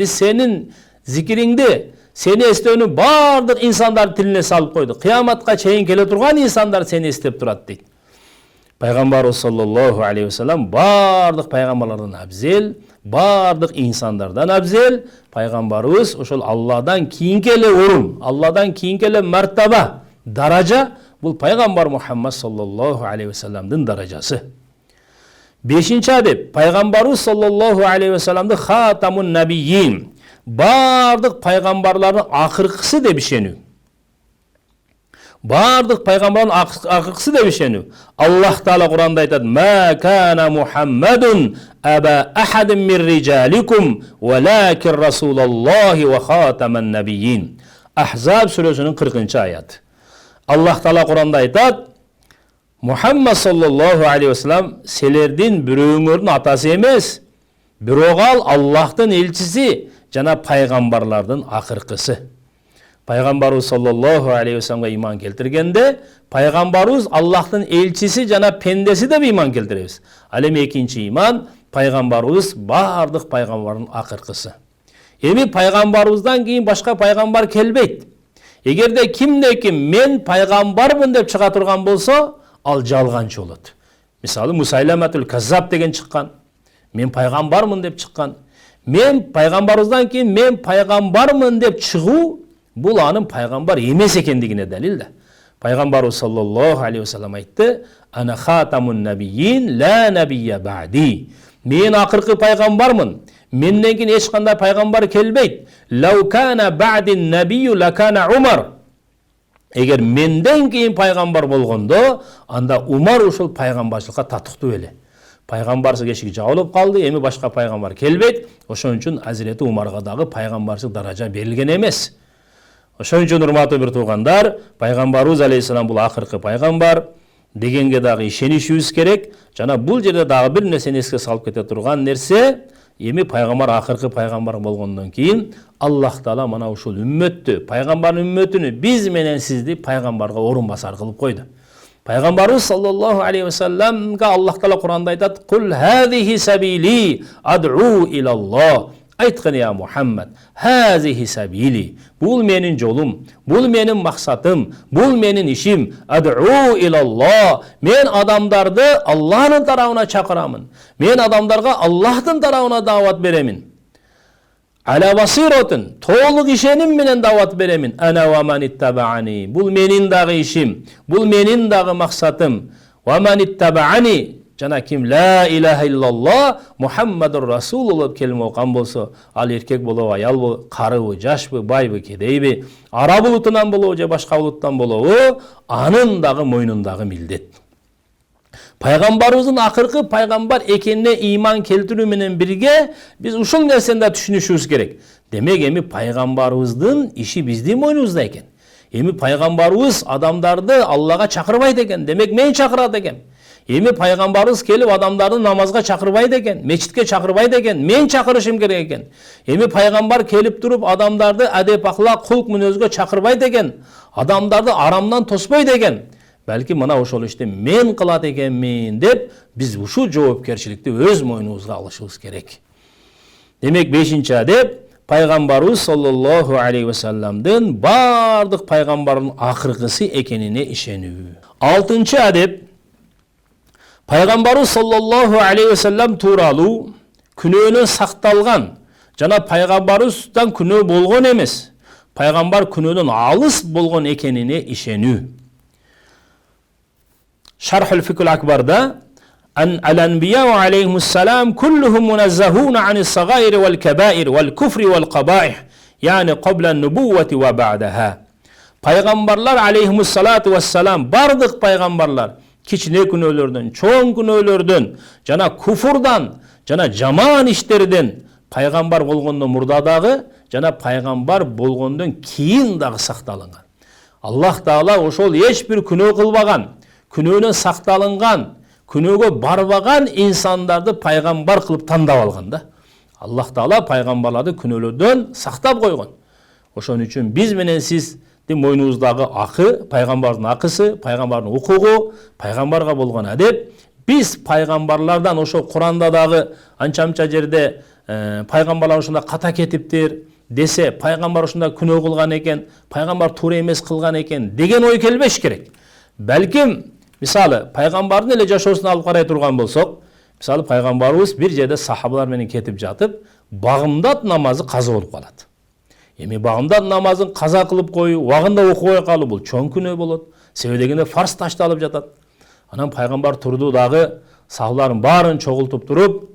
сени эстөөнү бардык инсандар тилине салып койдук. Кыяматка чейин келе турган инсандар сени эстеп турат дейт. Пайғамбарымыз саллаллаху алейхи вассалам бардық пайғамбарлардан абзел, бардық инсандардан абзел. Пайғамбарымыз ошол Алладан кийинки эле орун, Алладан кийинки эле мартаба, даража бул пайғамбар Мухаммад саллаллаху алейхи вассаламдын даражасы. Бешинчи адеп, пайғамбарымыз саллаллаху алейхи вассаламды хатамун набийин, бардық пайғамбарлардың акыркысы деп ишенүү. Бардық пайғамбардың акыркысы деп ишенүү. Аллах Таала Куранда айтат: "Ма кана Мухаммадун аба ахадин мин риджаликум, валакин расулаллахи ва хатаман набийин." Ахзаб сүрөсүнүн 40-чы аят. Аллах Таала Куранда айтат: Мухаммад саллаллаху алейхи вассалам силердин бирөөңөрдүн атасы эмес, бирок ал Аллахтын элчиси жана пайгамбарлардын акыркысы. Пайгамбарыбыз саллаллаху алейхи вассаламга иман келтиргенде, пайгамбарыбыз Аллахтын элчиси жана пендеси деп иман келтиребиз. Ал эми экинчи иман, пайгамбарыбыз бардык пайгамбардын акыркысы. Эми пайгамбарыбыздан кийин башка пайгамбар келбейт. Эгерде кимде-ким мен пайгамбармын деп чыга турган болсо, ал жалганчы болот. Мисалы Мусайламатул Каззаб деген чыккан. Мен пайгамбармын деп чыккан. Мен пайгамбарыбыздан кийин мен пайгамбармын деп чыгуу бул анын пайгамбар эмес экендигине далил да. Пайгамбарыбыз саллаллаху алейхи вассалам айтты: "Ана хатамун набийин ла набийя ба'ди." Мен акыркы пайгамбармын. Менден кийин эч кандай пайгамбар келбейт. "Лау кана ба'дин набийю лакана Умар." Эгер менден кийин пайгамбар болгондо, анда Умар ушул пайгамбарчылыкка татыктуу эле. Пайгамбарчылык эшиги жабылып калды, эми башка пайгамбар келбейт. Ошон үчүн Азирети Умарга дагы пайгамбарчылык даража берилген эмес. Ошон үчүн урматтуу бир туугандар, пайгамбарыбыз алейхиссалам бул акыркы пайгамбар дегенге дагы ишенишибиз керек. Жана бул жерде дагы бир нерсени эске салып кете турган нерсе, эми пайгамбар акыркы пайгамбар болгондон кийин Аллах Таала мана ушул үммөттү, пайгамбардын үммөтүнү биз менен сизди пайгамбарга орун басар кылып койду. Пайгамбарыбыз саллаллаху алейхи вассаламга Аллах Таала Куранда айтат: "Кул хазихи сабили ад'у илаллах." Айткан я Мухаммад, хазихи сабили. Бул менин жолум, бул менин максатым, бул менин ишим. Ад'у илаллах. Мен адамдарды Аллахтын тарабына чакырамын. Мен адамдарга Аллахтын тарабына дават беремин. Ала басиратын, толук ишеним менен дават беремин. Ана ва ман иттабаани. Бул менин дагы ишим, бул менин дагы максатым. Ва ман иттабаани. Жана ким ла илаха иллаллах Мухаммадур Расулуллах келме окан болсо, ал эркек болобу, аял болобу, карыбы, жашпы, байбы, кедейби, араб улутунан болобу же башка улуттан болобу, анын дагы мойнундагы милдет. Пайгамбарыбыздын акыркы пайгамбар экенине иман келтирүү менен бирге биз ушул нерсени да түшүнүшүбүз керек. Демек эми пайгамбарыбыздын иши биздин мойнубузда экен. Эми пайгамбарыбыз адамдарды Аллага чакырбайт экен. Демек мен чакырат экем. Эми пайгамбарыбыз келип адамдарды намазга чакырбайт экен, мечитке чакырбайт экен, мен чакырышым керек экен. Эми пайгамбар келип туруп адамдарды адеп ахлак, кулк мүнөзгө чакырбайт экен, адамдарды арамдан тоспойт экен. Балки мына ошол ишти мен кылат экенмин деп биз ушул жоопкерчиликти өз мойнубузга алышыбыз керек. Демек 5-чи адеп пайгамбарыбыз саллаллаху алейхи вассаламдын бардык пайгамбардын акыркысы экенине ишенүү. 6-чы адеп пайгамбарыбыз саллаллаху алейхи вассалам тууралуу күнөөнөн сакталган жана пайгамбарыбыздан күнөө болгон эмес, пайгамбар күнөөдөн алыс болгон экенине ишенүү. Шархул Фикул Акбарда Ал-Анбияу алейхимуссалам куллухум муназзахуна ани-сгаири вал-кабаир вал-куфри вал-кабаих, яни qabla an-нубуввати ва ба'даха. Пайгамбарлар алейхимуссалату вассалам, бардык пайгамбарлар кичине күнөөлөрдөн, чоң күнөөлөрдөн, жана куфурдан, жана жаман иштерден пайгамбар болгондон мурда дагы, жана пайгамбар болгондон кийин дагы сакталынган. Аллах Таала ошол эч бир күнөө кылбаган, күнөөнөн сакталынган, күнөөгө барбаган инсандарды пайгамбар кылып тандап алган да. Аллах Таала пайгамбарларды күнөөлөрдөн сактап койгон. Ошон үчүн биз менен сиз мойнубуздагы акы, пайгамбардын акысы, пайгамбардын укугу, пайгамбарга болгон адеп. Биз пайгамбарлардан ошо Куранда дагы анча-мынча жерде пайгамбарлар ошондой ката кетиптир десе, пайгамбар ошондой күнөө кылган экен, пайгамбар туура эмес кылган экен деген ой келбеш керек. Балким Мисалы, пайгамбардын эле жашоосун алып карай турган болсок, мисалы пайгамбарыбыз бир жерде сахабалар менен кетип жатып, багымдат намазы каза болуп калат. Эми багымдат намазын каза кылып коюу, убагында окубай калуу бул чоң күнөө болот. Себеби дегенде фарз ташталып жатат. Анан пайгамбар турду дагы сахабалардын баарын чогултуп туруп,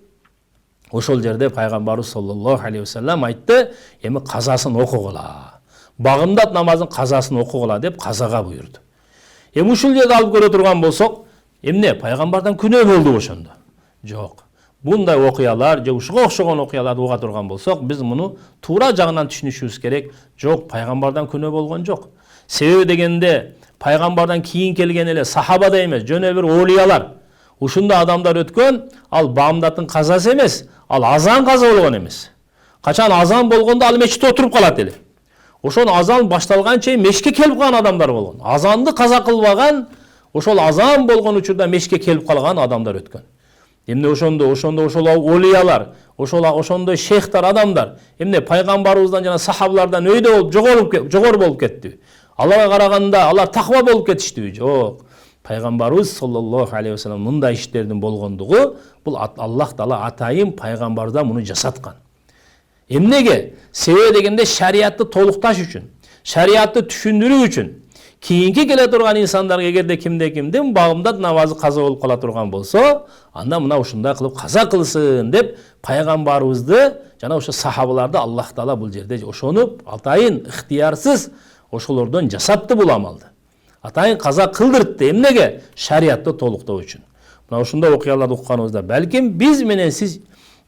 ошол жерде пайгамбарыбыз саллаллаху алейхи вассалам айтты, эми казасын окугула. Багымдат намазын казасын окугула деп казага буйрду. Эми ушул жерде алып көрө турган болсок, эмне пайгамбардан күнөө болду ошондо? Жок. Bunday окуялар, же ушуга окшогон окуяларды уга турган болсок, биз муну туура жагынан түшүнүшүбүз керек. Жок, пайгамбардан күнөө болгон жок. Себеби дегенде пайгамбардан кийин келген эле сахаба да эмес, жөн эле бир олиялар. Ушунда адамдар өткөн, ал багымдаттын казасы эмес, ал азан каза болгон эмес. Качан азан болгондо ал мечитте отуруп калат эле. Ошон азан башталган чейин мешке келип калган адамдар болгон. Азанды каза кылбаган, ошол азан болгон учурда мешке келип калган адамдар өткөн. Эмне ошондо ошол олиялар, ошондой шейхтар адамдар, эмне пайгамбарыбыздан жана сахабалардан өйдө болуп жогору болуп кетти. Аллага караганда алар таква болуп кетиштиби? Жок. Пайгамбарыбыз саллаллаху алейхи вассалам мындай иштердин болгондугу, бул Аллах Таала атайын пайгамбарда муну жасаткан. Эмнеге? Себеби дегенде шариатты толукташ үчүн, шариатты түшүндүрүү үчүн. Кийинки келе турган инсандарга эгерде кимдин багымдат намазы каза болуп кала турган болсо, анда мына ушундай кылып каза кылсын деп пайгамбарыбызды жана ошо сахабаларды Аллах Таала бул жерде ошонуп атайын ыктыярсыз ошолордон жасатты бул амалды. Атайын каза кылдыртты. Эмнеге? Шариатты толуктоо үчүн. Мына ушундай окуяларды укканыбызда балким биз менен сиз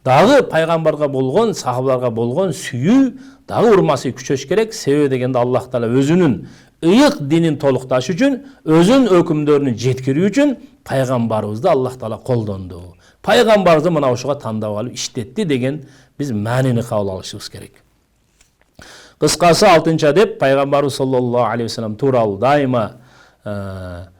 дагы пайгамбарга болгон, сахабаларга болгон сүйүү дагы урмасы күчөш керек. Себеби дегенде Аллах Таала өзүнүн ыйык динин толукташ үчүн, өзүнүн өкүмдөрүн жеткирүү үчүн пайгамбарыбызды Аллах Таала колдонду. Пайгамбарыбызды мына ошого тандап алып иштетти деген биз маанини кабыл алышыбыз керек. Кыскасы 6-нчы адеп пайгамбарыбыз саллаллаху алейхи вассалам тууралуу дайыма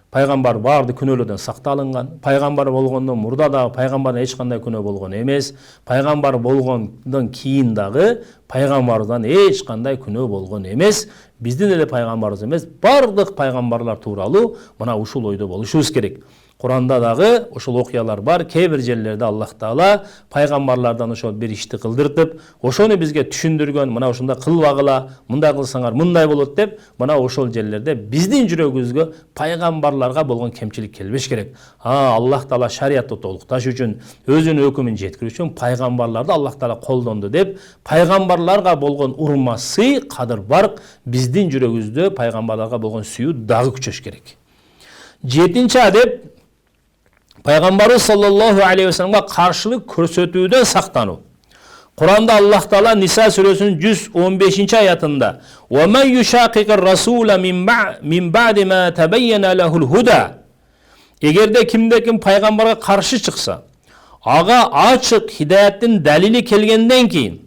пайгамбар барды күнөөлөрдөн сакталынган. Пайгамбар болгондон мурда да пайгамбардан эч кандай күнөө болгон эмес. Пайгамбар болгондон кийин дагы пайгамбардан эч кандай күнөө болгон эмес. Биздин эле пайгамбарыбыз эмес, бардык пайгамбарлар тууралуу мына ушул ойдо болушубуз керек. Куранда дагы ошол окуялар бар. Кээ бир жерлерде Аллах Таала пайгамбарлардан ошол бир ишти кылдыртып, ошону бизге түшүндүргөн, мына ушундай кылбагыла, мындай кылсаңар мындай болот деп, мына ошол жерлерде биздин жүрөгүбүзгө пайгамбарларга болгон кемчилик келбеш керек. Аллах Таала шариатты толукташ үчүн, өзүнүн өкүмүн жеткирүү үчүн пайгамбарларды Аллах Таала колдонду деп, пайгамбарларга болгон урмасы, кадыр барк биздин жүрөгүбүздө пайгамбарларга болгон сүйүү дагы күчөш керек. 7-нчы адеп Пайгамбарыбыз саллаллаху алейхи вассаламга каршылык көрсөтүүдөн сактануу. Куранда Аллах Таала Ниса сүрөсүнүн 115-нчи аятында: "Ва ман юшакикир расула мин ба'ди ма табайяна лахул худа." Эгерде ким пайгамбарга каршы чыкса, ага ачык хидаяттын далили келгенден кийин,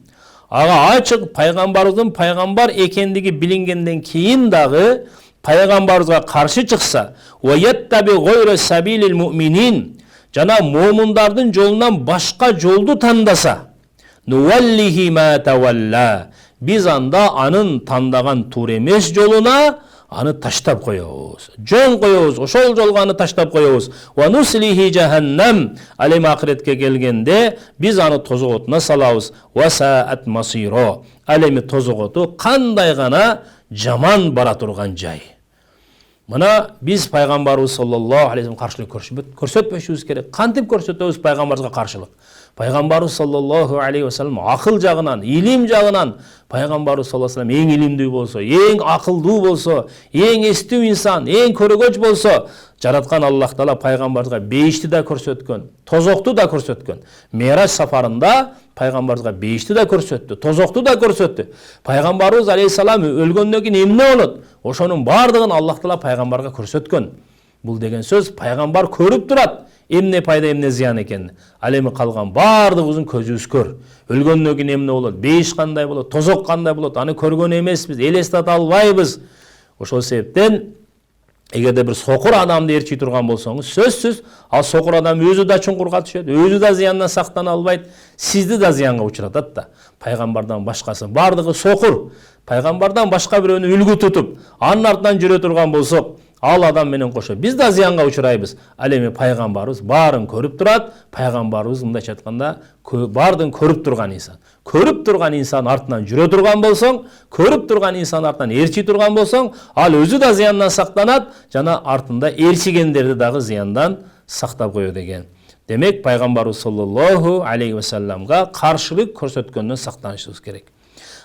ага ачык пайгамбарыбыздын пайгамбар экендиги билингенден кийин дагы пайгамбарыбызга каршы чыкса, ва яттаби гойра сабилил муъминин, жана момундардын жолунан башка жолду тандаса, нуваллихи ма тавалла, биз анда анын тандаган туура эмес жолуна аны таштап коебуз. Жөн коебуз, ошол жолго аны таштап коебуз. Ва нуслихи жаханнам, ал эми акыретке келгенде биз аны тозоготуна салабыз. Ва саат масиро, ал эми тозоготу кандай гана жаман бара турган жай. Мына биз пайгамбарыбыз саллаллаху алейхи каршылык көрсөтпөшүбүз керек. Кантип көрсөтөбүз пайгамбарыбызга каршылык? Пайгамбарыбыз саллаллаху алейхи вассалам акыл жагынан, илим жагынан пайгамбарыбыз саллаллаху алейхи вассалам эң илимдүү болсо, эң акылдуу болсо, эң эстүү инсан, эң көрөгөч болсо, жараткан Аллах Таала пайгамбарыбызга бейишти да көрсөткөн, тозокту да көрсөткөн. Мираж сапарында пайгамбарыбызга бейишти да көрсөттү, тозокту да көрсөттү. Пайгамбарыбыз алейхиссалам өлгөндөн кийин эмне болот? Ошонун бардыгын Аллах Таала пайгамбарга көрсөткөн. Бул деген сөз пайгамбар көрүп турат, эмне пайда, эмне зыян экенин. Ал эми калган бардыгыбыздын көзүбүз көр. Өлгөндөн кийин эмне болот? Бейиш кандай болот? Тозок кандай болот? Аны көргөн эмеспиз, элестете албайбыз. Ошол себептен эгерде бир сокур адамды ээрчий турган болсоңуз, сөзсүз ал сокур адам өзү да чуңкурга түшөт, өзү да зыяндан сактана албайт, сизди да зыянга учуратат да. Пайгамбардан башкасы бардыгы сокур. Пайгамбардан башка бирөөнү үлгү тутуп, анын артынан жүрө турган болсок, ал адам менен кошо биз да зыянга учурайбыз. Ал эми пайгамбарыбыз баарын көрүп турат. Пайгамбарыбыз мындайча айтканда баардын көрүп турган инсан. Көрүп турган инсан артынан жүрө турган болсоң, көрүп турган инсан артынан ээрчи турган болсоң, ал өзү да зыяндан сактанат, жана артында ээрчигендерди дагы зыяндан сактап коёт экен. Демек пайгамбарыбыз саллаллаху алейхи ва салламга каршылык көрсөткөндөн сактанышыбыз керек.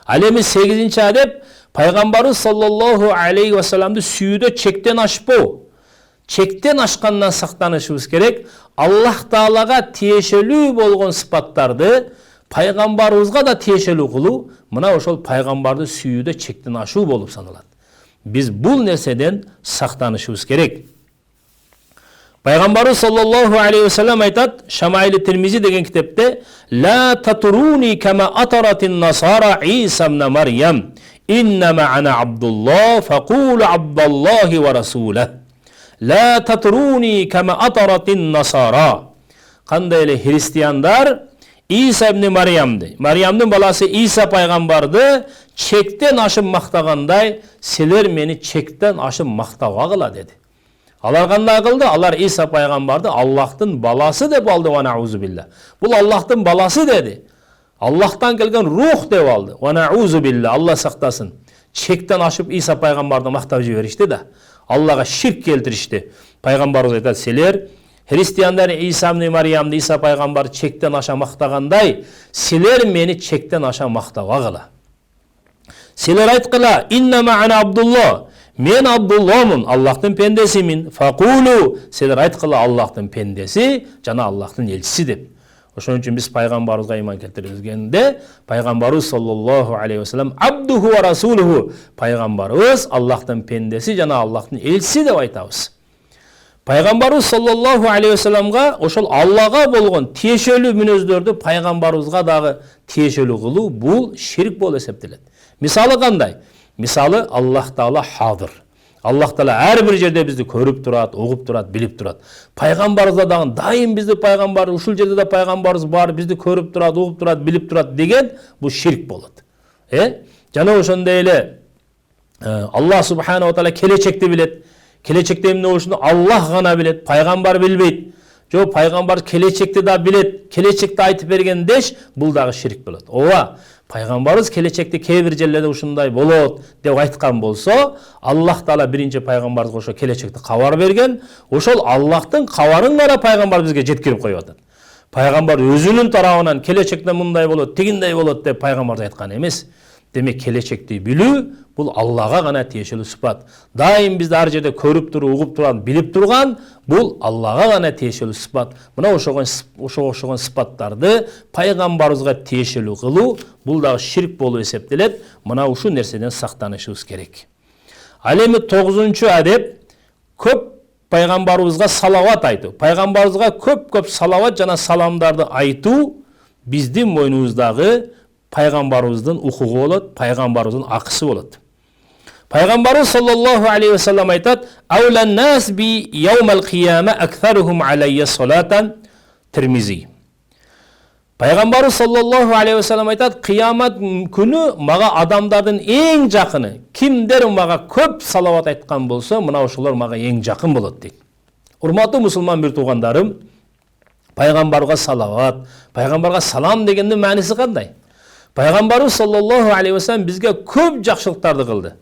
Ал эми 8-чи адеп пайгамбарыбыз саллаллаху алейхи ва салламды сүйүүдө чектен ашпоо. Чектен ашкандан сактанышыбыз керек. Аллах Таалага тиешелүү болгон сыпаттарды пайгамбарыбызга да тиешелүү кылуу, мына ошол пайгамбарды сүйүүдө чектен ашуу болуп саналат. Биз бул нерседен сактанышыбыз керек. Пайгамбарыбыз саллаллаху алейхи ва саллам айтат, Шамаили Тирмизи деген китепте: "Ла татруни кама атаратин насара Иса ибн Марьям, иннама ана Абдуллах, факулу Абдуллахи ва расулах. Ла татруни кама атаратин насара." Кандай эле христиандар Иса ибн Марьямды, Марьямдын баласы Иса пайгамбарды чектен ашып мактагандай, силер мени чектен ашып мактабагыла деди. Алар кандай кылды? Алар Иса пайгамбарды Аллахтын баласы деп алды, ва наузу билла. Бул Аллахтын баласы деди. Аллахтан келген рух деп алды. Ва наузу билла, Алла сактасын. Чектен ашып Иса пайгамбарды мактап жиберишти да. Аллага ширк келтиришти. Пайгамбарыбыз айтат, силер христиандар Иса ибн Марьямды, Иса пайгамбар чектен аша мактагандай, силер мени чектен аша мактабагыла. Силер айткыла, иннама ана Абдуллах, мен Абдуллахмын, Аллахтын пендесимин. Факулу, силер айткыла, Аллахтын пендеси жана Аллахтын элчиси деп. Ошон үчүн биз пайгамбарыбызга иман келтиргенде, пайгамбарыбыз саллаллаху алейхи ва саллам абдуху ва расулуху, пайгамбарыбыз Аллахтын пендеси жана Аллахтын элчиси деп айтабыз. Пайгамбарыбыз саллаллаху алейхи ва салламга ошол Аллага болгон тиешелүү мүнөздөрдү пайгамбарыбызга дагы тиешелүү кылуу бул ширк болуп эсептелет. Мисалы кандай? Мисалы Аллах Таала хадыр. Аллах Таала ар бир жерде бизди көрүп турат, угуп турат, билип турат. Пайгамбарыбызда дагы дайым бизди пайгамбар ушул жерде да пайгамбарыбыз бар, бизди көрүп турат, угуп турат, билип турат деген бул ширк болот. Жана ошондой эле Аллах субханаху ва таала келечекти билет. Келечекте эмне болушун Аллах гана билет, пайгамбар билбейт. Жок, пайгамбар келечекти да билет, келечекти айтып берген деш, бул дагы ширк болот. Ооба, пайгамбарыбыз келечекти кээ бир жерлерде ушундай болот деп айткан болсо, Аллах Таала биринчи пайгамбарыбызга ошо келечекти кабар берген, ошол Аллахтын кабарын гана пайгамбар бизге жеткирип коюп атат. Пайгамбар өзүнүн тарабынан келечекте мындай болот, тигиндей болот деп пайгамбар айткан эмес. Демек келечекти билүү бул Аллага гана тиешелүү сыпат. Дайым бизди ар жерде көрүп туруп, угуп турган, билип турган бул Аллага гана тиешелүү сыпат. Мына ошого сыпаттарды пайгамбарыбызга тиешелүү кылуу бул дагы ширк болуп эсептелет. Мына ушул нерседен сактанышыбыз керек. Ал эми 9-чу адеп көп пайгамбарыбызга салават айтуу. Пайгамбарыбызга көп салават жана саламдарды айтуу биздин мойнубуздагы пайгамбарыбыздын укугу болот, пайгамбарыбыздын акысы болот. Пайгамбарыбыз саллаллаху алейхи ва саллам айтат: "Аулан нас би яумал кияма аксарухум алайя салатан", Тирмизи. Пайгамбарыбыз саллаллаху алейхи ва саллам айтат: "Кыямат күнү мага адамдардын эң жакыны, кимдер мага көп салават айткан болсо, мына ошолор мага эң жакын болот" дейт. Урматтуу мусулман бир туугандарым, пайгамбарга салават, пайгамбарга салам дегендин мааниси кандай? Пайгамбарыбыз саллаллаху алейхи ва саллам бизге көп жакшылыктарды кылды.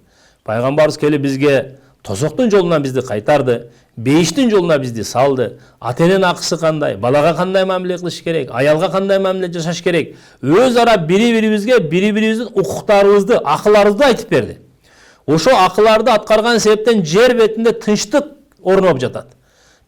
Пайгамбарыбыз келип бизге тозоктун жолунан бизди кайтарды, бейиштин жолуна бизди салды. Ата-эненин акысы кандай, балага кандай мамиле кылыш керек, аялга кандай мамиле жашаш керек, өз ара бири-бирибизге бири-бирибиздин укуктарыбызды, акыларыбызды айтып берди. Ошо акыларды аткарган себептен жер бетинде тынчтык орноп жатат.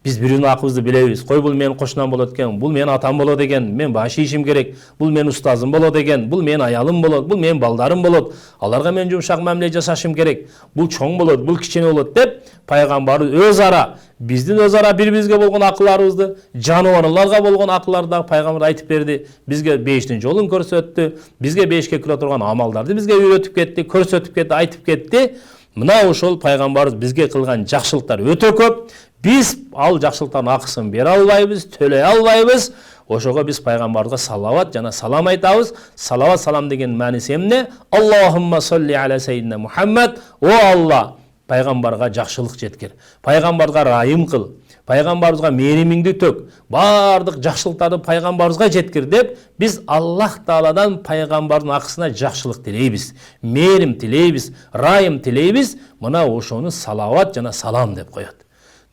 Биз биринин акыбызды билебиз. Кой, бул менин кошунам болот экен, бул менин атам болот экен, мен баш ийишим керек, бул менин устазым болот экен, бул менин аялым болот, бул менин балдарым болот, аларга мен жумшак мамиле жасашым керек, бул чоң болот, бул кичине болот деп пайгамбарыбыз өз ара, биздин өз ара бири-бирибизге болгон акыларыбызды, жаныбарларга болгон акыларды пайгамбар айтып берди. Бизге бейиштин жолун көрсөттү, бизге бейишке кире турган амалдарды бизге үйрөтүп кетти, көрсөтүп кетти, айтып кетти. Мына ошол пайгамбарыбыз бизге кылган жакшылыктар өтө көп. Биз ал жакшылыктардын акысын бере албайбыз, төлөй албайбыз. Ошого биз пайгамбарга салават жана салам айтабыз. Салават салам деген мааниси эмне? Аллахумма салли аля сайидина Мухаммад. О Алла, пайгамбарга жакшылык жеткир, пайгамбарга ырайым кыл, пайгамбарыбызга мээримиңди төк, бардык жакшылыктарды пайгамбарыбызга жеткир деп биз Аллах Тааладан пайгамбардын акысына жакшылык тилейбиз, мээрим тилейбиз, ырайым тилейбиз. Мына ошону салават жана салам деп коет.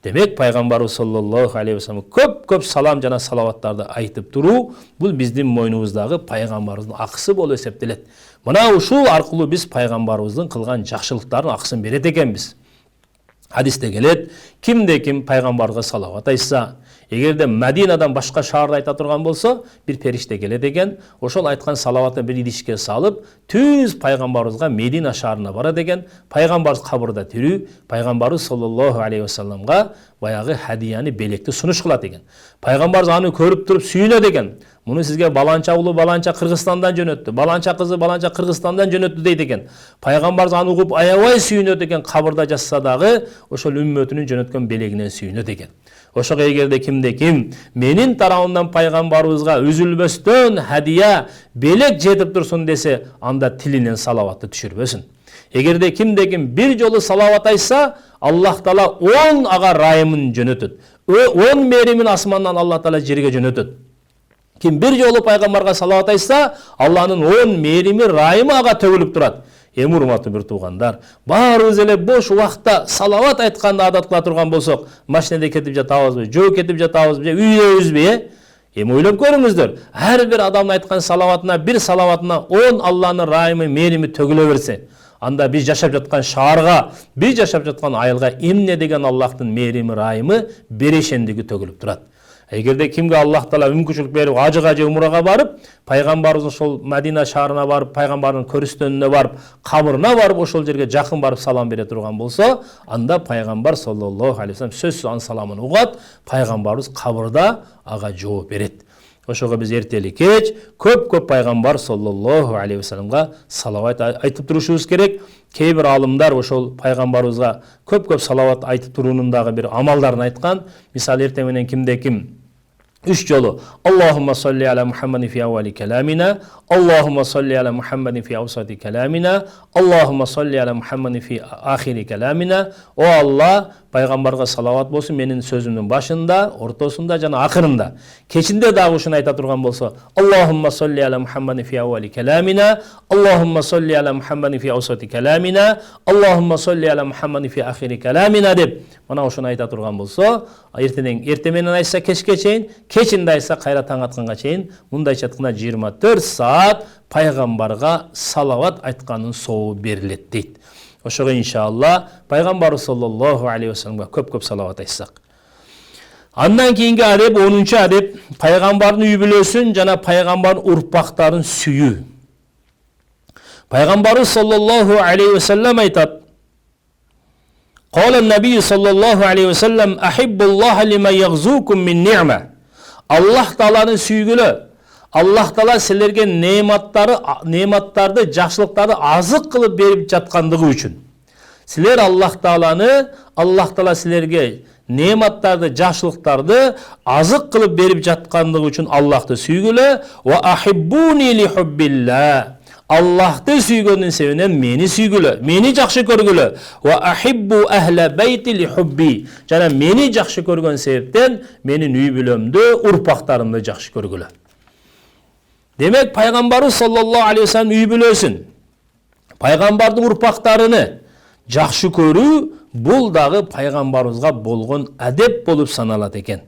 Демек пайгамбарыбыз саллаллаху алейхи вассалам көп салам жана салаваттарды айтып туруу бул биздин мойнубуздагы пайгамбарыбыздын акысы болуп эсептелет. Мына ушул аркылуу биз пайгамбарыбыздын кылган жакшылыктардын акысын берет экенбиз. Хадисте келет, ким пайгамбарга салават айтса, эгерде Мәдинадан башка шаарда айта турган болсо, бир периште келет экен, ошол айткан салаватын бир идишке салып, түз пайгамбарыбызга Медина шаарына барат экен, пайгамбарыбыз кабырда тирүү, пайгамбарыбыз саллаллаху алейхи вассаламга баягы хадияны, белекти сунуш кылат экен. Пайгамбарыбыз аны көрүп туруп сүйүнөт экен. Муну сизге баланча улу баланча Кыргызстандан жөнөттү, баланча кызы баланча Кыргызстандан жөнөттү дейт экен. Пайгамбарыбыз аны угуп аябай сүйүнөт экен, кабырда жатса дагы ошол үммөтүнүн жөнөткөн белегинен сүйүнөт экен. Ошого эгерде ким менин тарабымдан пайгамбарыбызга үзүлбөстөн хадия, белек жетип турсун десе, анда тилинен салаватты түшүрбөсүн. Эгерде ким бир жолу салават айтса, Аллах Таала 10 ага ырайымын жөнөтөт. 10 мээримин асмандан Аллах Таала жерге жөнөтөт. Ким бир жолу пайгамбарга салават айтса, Алланын 10 мээрими, ырайымы ага төгүлүп турат. Эми урматтуу бир туугандар, баарыбыз эле бош убакта салават айтканды адат кыла турган болсок, машинада кетип жатабызбы, жөө кетип жатабызбы, же үйдөбүзбү? Эми ойлоп көрүңүздөр. Ар бир адамдын айткан салаватына, бир салаватына 10 Алланын ырайымы, мээрими төгүлө берсе, анда биз жашап жаткан шаарга, биз жашап жаткан айылга эмне деген Аллахтын мээрими, ырайымы, берешендиги төгүлүп турат. Эгерде кимге Аллах Таала мүмкүнчүлүк берип, ажыга умурага барып, пайгамбарыбыз ошол Мәдина шаарына барып, пайгамбардын көрүстөнүнө барып, кабырына барып, ошол жерге жакын барып салам бере турган болсо, анда пайгамбар саллаллаху алейхи вассалам сөзсүз анын саламын угат, пайгамбарыбыз кабырда ага жооп берет. Ошого биз эртели кеч көп пайгамбар саллаллаху алейхи вассаламга салават айтып турушубуз керек. Кейбир алымдар ошол пайгамбарыбызга көп салават айтып туруунун дагы бир амалдарын айткан. Мисалы эртең менен ким 3 жолу Аллахумма салли аля Мухаммадин фи аввали каламина, Аллахумма салли аля Мухаммадин фи аусати каламина, Аллахумма салли аля Мухаммадин фи ахири каламина. О Алла, пайгамбарга салават болсун менин сөзүмдүн башында, ортосунда жана акырында. Кечинде дагы ушуну айта турган болсо, Аллахумма салли аля Мухаммадин фи аввали каламина, Аллахумма салли аля Мухаммадин фи аусати каламина, Аллахумма салли аля Мухаммадин фи ахири каламина деп мына ушуну айта турган болсо, эртең менен айтса кечке чейин, кечинде айтса кайра таң атканга чейин, мындайча айтканда 24 саат пайгамбарга салават айтканын сообу берилет дейт. Ошого иншалла пайгамбар саллаллаху алейхи вассаламга көп салават айтсак. Андан кийинки адеп, 10-чу адеп, пайгамбардын үй бүлөсүн жана пайгамбардын урпактарын сүйүү. Пайгамбарыбыз саллаллаху алейхи вассалам айтат: Qala an-nabiy sallallahu aleyhi ve sellem ahibbullah limen yaghzukum min ni'ma. Allah Taalаны сүйгүлө. Allah Taala силерге нематтарды, жакшылыктарды азык кылып берип жаткандыгы үчүн. Силер Allah Taala силерге нематтарды, жакшылыктарды азык кылып берип жаткандыгы үчүн Аллахты сүйгүлө. Ва ахиббуни ли хуббилlah. Аллахты сүйгөнүн себебинен мени сүйгүлө, мени жакшы көргүлө. Ва ахиббу ахла байти ли хубби. Жана мени жакшы көргөн себептен менин үй бүлөмдү, урпактарымды жакшы көргүлө. Демек пайгамбарыбыз саллаллаху алейхи вассалам үй бүлөсүн, пайгамбардын урпактарыны жакшы көрүү бул дагы пайгамбарыбызга болгон адеп болуп саналат экен.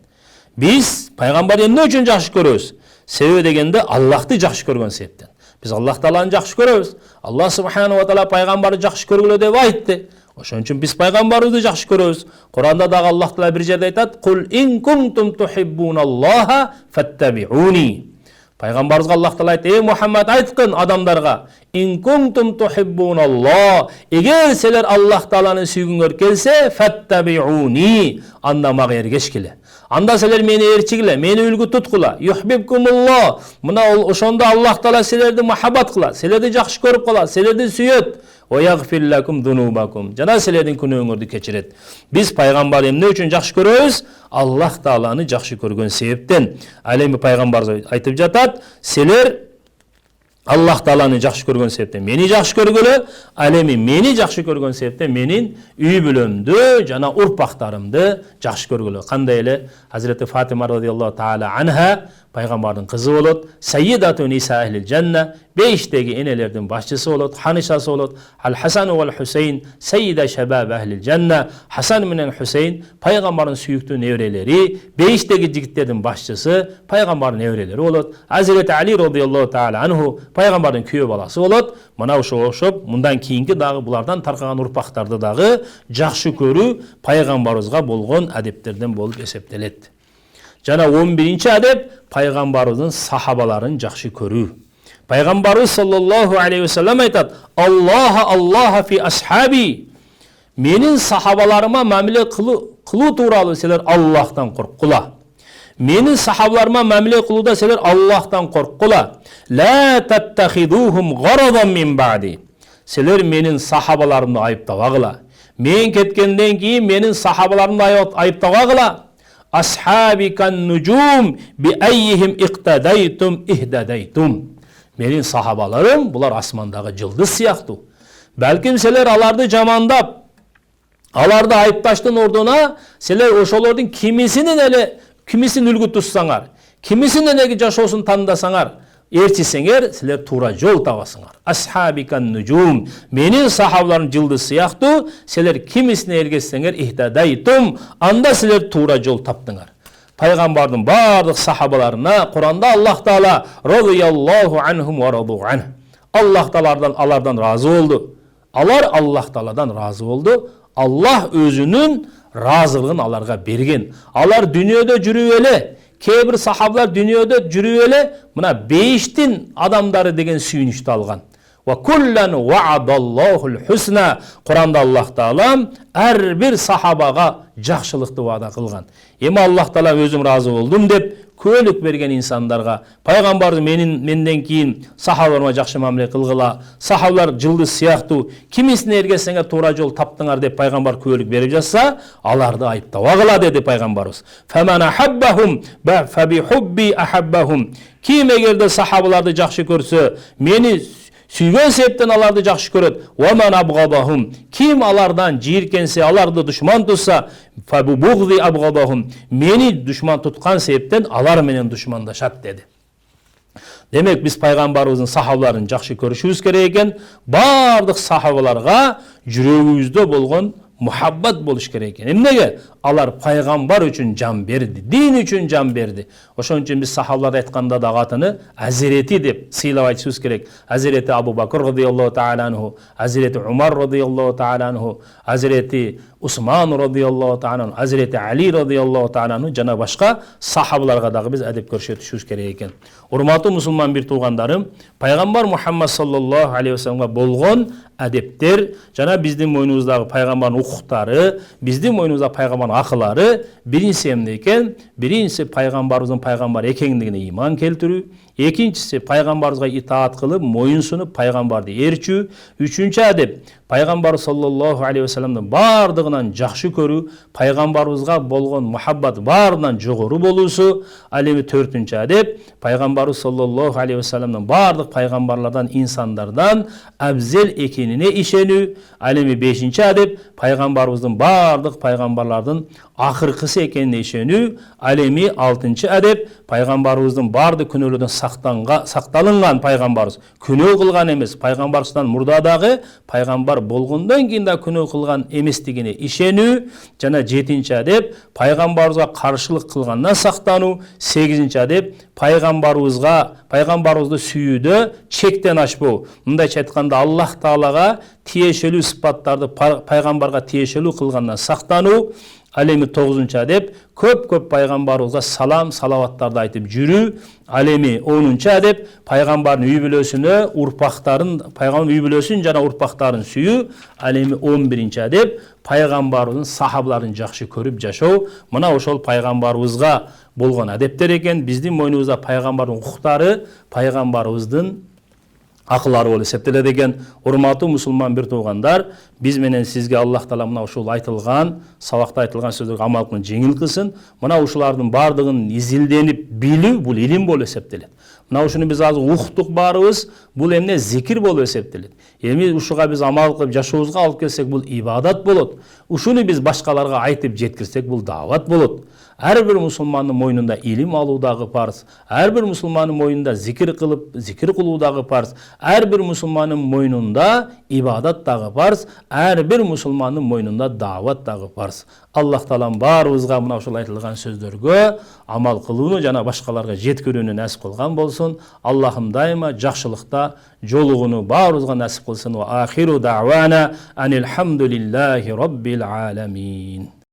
Биз пайгамбарды эмне үчүн жакшы көрөбүз? Себеби дегенде Аллахты жакшы көргөн себептен. Biz Allah Taala'nı жақшы көрөбүз. Allah Subhanahu wa Taala пайгамбарды жақшы көргүлө деп айтты. Ошон үчүн биз пайгамбарыбызды жақшы көрөбүз. Куранда дагы Аллах Таала бир жерде айтат: "Кул ин кунтум тухиббуналлаха фаттабиуни." Пайгамбарыбызга Аллах Таала айтты: "Эй Мухаммад, айткын адамдарга: ин кунтум тухиббуналлах, эгер силер Аллах Тааланы сүйгүңөр келсе, фаттабиуни, анда мага эргешкиле. Анда силер мени ээрчигиле, мени үлгү туткула. Юхбибкумуллах. Мына ошондо Аллах Таала силерди махаббат кылат, силерди жакшы көрүп калат, силерди сүйөт. Ва ягфир лакум дунубакум. Жана силердин күнөөңөрдү кечирет. Биз пайгамбарды эмне үчүн жакшы көрөбүз? Аллах Тааланы жакшы көргөн себептен. Ал эми пайгамбар айтып жатат: "Силер Аллах Тааланы жакшы көргөн себептен мени жакшы көргөлө, ал эми мени жакшы көргөн себептен менин үй бүлөмдү жана урпактарымды жакшы көргөлө. Кандай эле Hazreti Фатима радиаллаху таала анха пайгамбардын кызы болот, Саййидату Ниса ахлил жанна, 5теги энелердин башчысы болот, ханышасы болот. Ал-Хасан вал Хусейн Саййида шабаб ахлил жанна, Хасан менен Хусейн пайгамбардын сүйүктүү неберелери, 5теги жигиттердин башчысы пайгамбардын неберелери болот. Hazreti Али радиаллаху таала анху пайгамбардын күйөө баласы болот. Мына ошого окшоп мындан кийинки дагы булардан таркаган урпактарды дагы жакшы көрүү пайгамбарыбызга болгон адептерден болуп эсептелет. Жана 11-чи адеп пайгамбарыбыздын сахабаларын жакшы көрүү. Пайгамбарыбыз саллаллаху алейхи ва саллям айтат: "Аллаха фи асхаби". Менин сахабаларыма мамиле кылуу тууралуу силер Аллахтан корккула. Менин сахабаларыма мамиле кылууда силер Аллахтан корккула. Ла таттахидухум горадан мин ба'ди. Силер менин сахабаларымды айыптабагыла. Мен кеткенден кийин менин сахабаларымды айыптабагыла. Асхаби кан нужум би аййихим иқтадайтум ихдадайтум. Менин сахабаларым булар асмандагы жылдыз сыяктуу. Балким силер аларды жамандап, аларды айыпташтын ордуна силер ошолордун кимисин үлгү туссаңар, кимисин элеги жашоосун тандасаңар, ээрчисеңер силер туура жол табасыңар. Асхаби кан нужум. Менин сахабаларым жылдыз сыяктуу, силер кимисине эргешсеңер ихдадайтум, анда силер туура жол таптыңар. Пайгамбардын бардык сахабаларына Куранда Аллах Таала радияллаху анхум ва раду ан. Аллах Таалардан алардан разы болду. Алар Аллах Тааладан разы болду. Аллах өзүнүн разылыгын аларга берген. Алар дүйнөдө жүрүп эле, кээ бир сахабалар дүйнөдө жүрүп эле мына 5тин адамдары деген сүйүнүчтү алган. Ва куллан ва'адаллахул хусна. Куранда Аллах Таала ар бир сахабага жакшылыкты ваада кылган. Эми Аллах Таала өзүм разы болдум деп көөлүк берген инсандарга, пайгамбарды менден кийин сахабаларыма жакшы мамиле кылгыла, сахабалар жылдыз сыяктуу, кимисине эргешсеңер туура жол таптыңар деп пайгамбар көөлүк берип жатса, аларды айыптабагыла деди пайгамбарыбыз. Фаман ахаббахум фа би хубби ахаббахум. Ким эгерде сахабаларды жакшы көрсө, мени сүйгөн себептен аларды жакшы көрөт. Ваман абгадахум. Ким алардан жийиркенсе, аларды душман тутса, фабу бугди абгадахум. Мени душман туткан себептен алар менен душмандашат деди. Демек биз пайгамбарыбыздын сахабаларын жакшы көрүшүбүз керек экен. Бардык сахабаларга жүрөгүбүздө болгон muhabbat болуш керек экен. Эмнеге? Алар пайгамбар үчүн жан берди, дин үчүн жан берди. Ошон үчүн биз сахабалар айтканда да атыны Азирети деп сыйлап айтышыбыз керек. Азирети Абу Бакр радиаллаху таала анху, Азирети Умар радиаллаху таала анху, Азирети Усман радиаллаху таала анху, Азирети Али радиаллаху таала анху жана башка сахабаларга дагы биз адеп көрсөтүшүбүз керек экен. Урматтуу мусулман бир туугандарым, пайгамбар Мухаммад саллаллаху алейхи ва салламга болгон адептер жана биздин мойнубуздагы пайгамбардын укуктары, биздин мойнубузда пайгамбардын акылары биринчиси эмне экен? Биринчиси пайгамбарыбыздын пайгамбар экендигине ыйман келтирүү, экинчиси пайгамбарыбызга итаат кылып, моюн сунуп пайгамбарды ээрчүү, үчүнчү адеп пайгамбар саллаллаху алейхи ва салламдын бардыгынан жакшы көрүү, пайгамбарыбызга болгон мухаббат баарынан жогору болуусу, ал эми төртүнчү адеп пайгамбарыбыз саллаллаху алейхи ва салламдын бардык пайгамбарлардан, инсандардан абзел экенине ишенүү, ал эми бешинчи адеп пайгамбарыбыздын бардык пайгамбарлардын акыркысы экенине ишенүү, ал эми алтынчы адеп пайгамбарыбыздын бардык күнөөлөрдөн сакталынган пайгамбарыбыз күнөө кылган эмес, пайгамбарыбыздан мурда дагы пайгамбар болгондон кийин да күнөө кылган эместигине ишенүү, жана жетинчи адеп пайгамбарыбызга каршылык кылгандан сактануу, сегизинчи адеп пайгамбарыбызды сүйүүдө чектен ашпоо. Мындайча айтканда Аллах Таалага тиешелүү сыпаттарды пайгамбарга тиешелүү кылгандан сактануу. Ал эми 9-чу адеп көп пайгамбарыбызга салам, салаваттарды айтып жүрүү. Ал эми 10-чу адеп пайгамбардын үй бүлөсүнө, пайгамбардын үй бүлөсүн жана урпактарын сүйүү. Ал эми 11-чи адеп пайгамбарыбыздын сахабаларын жакшы көрүп жашоо. Мына ошол пайгамбарыбызга болгон адептер экен. Биздин мойнубузда пайгамбардын укуктары, пайгамбарыбыздын акылары болуп эсептелет экен. Урматтуу мусулман бир туугандар, биз менен сизге Аллах Таала мына ушул айтылган, сабакта айтылган сөздөргө амал кылып жеңил кылсын. Мына ушулардын бардыгын изилденип билүү бул илим болуп эсептелет. Мына ушуну биз азыр уктук баарыбыз, бул эмне зикир болуп эсептелет. Эми ушуга биз амал кылып жашообузга алып келсек, бул ибадат болот. Ушуну биз башкаларга айтып жеткирсек, бул даават болот. Ар бир мусулмандын мойнунда илим алуу дагы парз. Ар бир мусулмандын мойнунда зикир кылуу дагы парз. Ар бир мусулмандын мойнунда ибадат дагы парз. Ар бир мусулмандын мойнунда даават дагы парз. Аллах таалам баарыбызга мына ушул айтылган сөздөргө амал кылууну жана башкаларга жеткирүүнү насип кылган болсун. Аллахым дайыма жакшылыкта жолугууну баарыбызга насип кылсын. Ва ахиру дa'wana анил хамдулиллахи rabbil alamin.